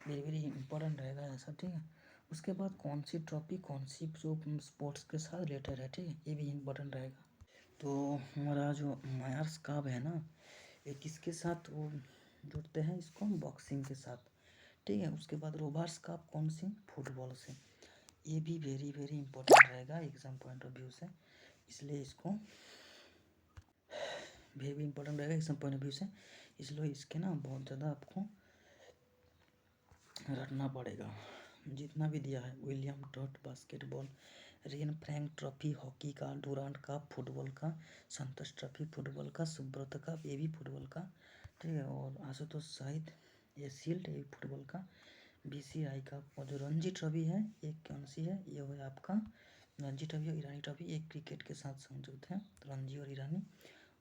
Speaker 1: वेरी वेरी इंपॉर्टेंट रहेगा ऐसा, ठीक है। उसके बाद कौन सी ट्रॉफी कौन सी जो स्पोर्ट्स के साथ रिलेटेड है, ठीक है, ये भी इम्पोर्टेंट रहेगा। तो हमारा जो मायर्स कप है ना ये किसके साथ वो जुड़ते हैं, इसको बॉक्सिंग के साथ, ठीक है। उसके बाद रोबर्स कप कौन सी, फुटबॉल से, ये भी वेरी वेरी इंपॉर्टेंट रहेगा एग्जाम पॉइंट ऑफ व्यू से, इसलिए इसको वेरी इंपॉर्टेंट रहेगा एग्जाम पॉइंट ऑफ व्यू से, इसलिए इसके ना बहुत ज़्यादा आपको रटना पड़ेगा। जितना भी दिया है William trout basketball, rain Frank trophy hockey का, डुरांट कप फुटबॉल का, संतोष ट्रॉफी फुटबॉल का, सुब्रत कप ये भी फुटबॉल का, ठीक है। और आशुतोष शाहिद ये शील्ड ये फुटबॉल का, बीसीआई का। और जो रणजी ट्रॉफी है ये कौन सी है, ये है आपका रणजी ट्रॉफी और ईरानी ट्रॉफी एक क्रिकेट के साथ संयुक्त है, रणजी और ईरानी।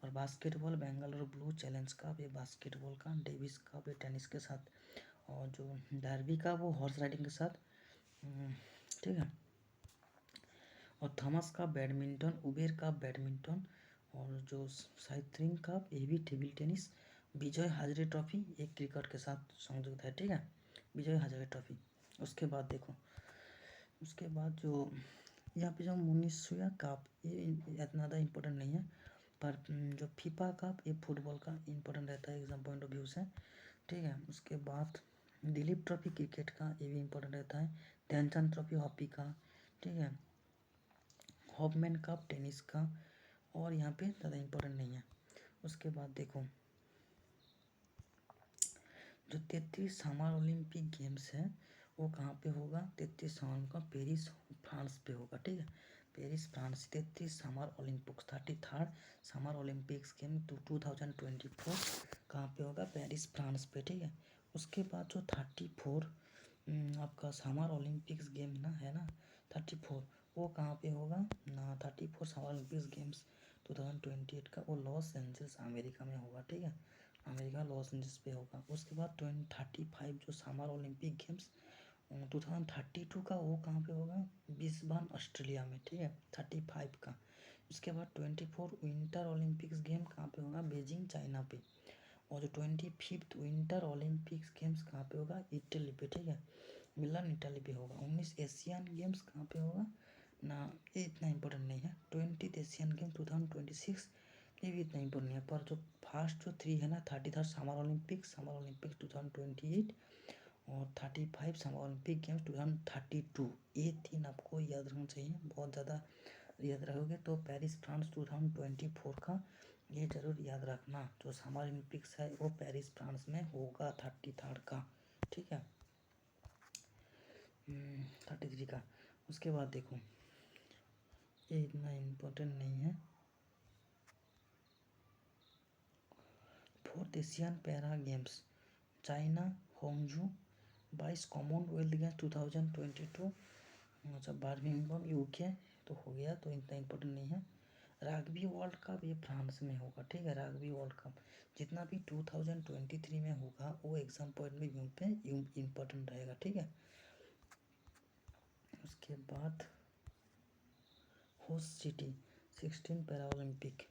Speaker 1: और basketball Bengaluru blue challenge cup ये बास्केटबॉल का, डेविस कप ये टेनिस के साथ, और जो डार्बी का वो हॉर्स राइडिंग के साथ, ठीक है। और थॉमस का बैडमिंटन, उबेर का बैडमिंटन, और जो साइथरिंग का ये भी table tennis, Vijay Hazare trophy एक क्रिकेट के साथ संयुक्त है, ठीक है, विजय हजारे ट्रॉफी। उसके बाद देखो उसके बाद जो यहाँ पे जो मुनिसुया कप ये इतना ज़्यादा इम्पोर्टेंट नहीं है, पर जो फीफा कप ये फुटबॉल का इम्पोर्टेंट रहता है एग्जाम पॉइंट ऑफ व्यू से, ठीक है। उसके बाद दिलीप ट्रॉफी क्रिकेट का ये भी इम्पोर्टेंट रहता है, ध्यानचंद ट्रॉफी हॉकी का, ठीक है। हॉपमैन कप टेनिस का, और यहाँ पे ज़्यादा इम्पोर्टेंट नहीं है। उसके बाद देखो जो 33 समर ओलंपिक गेम्स है वो कहाँ पे होगा, 33 साल का पेरिस फ्रांस पे होगा, ठीक है। Paris France 33 summer Olympics 33rd summer Olympics game 2024 कहाँ पे होगा, पेरिस फ्रांस पे, ठीक है। उसके बाद जो 34 आपका समर ओलंपिक्स गेम ना है ना 34 वो कहाँ पे होगा ना, 34 समर ओलंपिक्स गेम्स 2028 का वो लॉस एंजल्स अमेरिका में होगा, ठीक है। अमेरिका लॉस एंजल्स पे होगा। उसके बाद 35 जो समर ओलंपिक गेम्स 2032 का वो कहाँ पे होगा, ब्रिस्बेन ऑस्ट्रेलिया में, ठीक है, 35 का। उसके बाद 24 विंटर ओलंपिक्स गेम कहाँ पे होगा, बीजिंग चाइना पे। और जो 25 विंटर ओलंपिक्स गेम्स कहाँ पे होगा, इटली पे, ठीक है, मिलान इटली पे होगा। 19 एशियन गेम्स कहाँ पे होगा ना, ये इतना इम्पोर्टेंट नहीं है। 20 एशियन गेम 2026 ये भी इतना इम्पोर्टेंट नहीं है। पर जो फर्स्ट जो 3 है ना 33rd समर ओलंपिक्स 2028 और 35 समर ओलंपिक गेम्स 2032 ये 3 आपको याद रखना चाहिए। बहुत ज़्यादा याद रखोगे तो पेरिस फ्रांस 2024 का ये जरूर याद रखना। जो समर ओलंपिक्स है वो पेरिस फ्रांस में होगा 33rd का, ठीक है, 33 का। उसके बाद देखो ये इतना इम्पोर्टेंट नहीं है। 4th Asian para games China Hangzhou 22 Commonwealth games 2022 अच्छा बर्मिंघम यूके तो हो गया, तो इतना इम्पोर्टेंट नहीं है। रग्बी वर्ल्ड कप ये फ्रांस में होगा, ठीक है। रग्बी वर्ल्ड कप जितना भी 2023 में होगा वो एग्जाम पॉइंट में यूं पे इम्पोर्टेंट रहेगा, ठीक है। उसके बाद होस्ट सिटी 16 पैरा ओलंपिक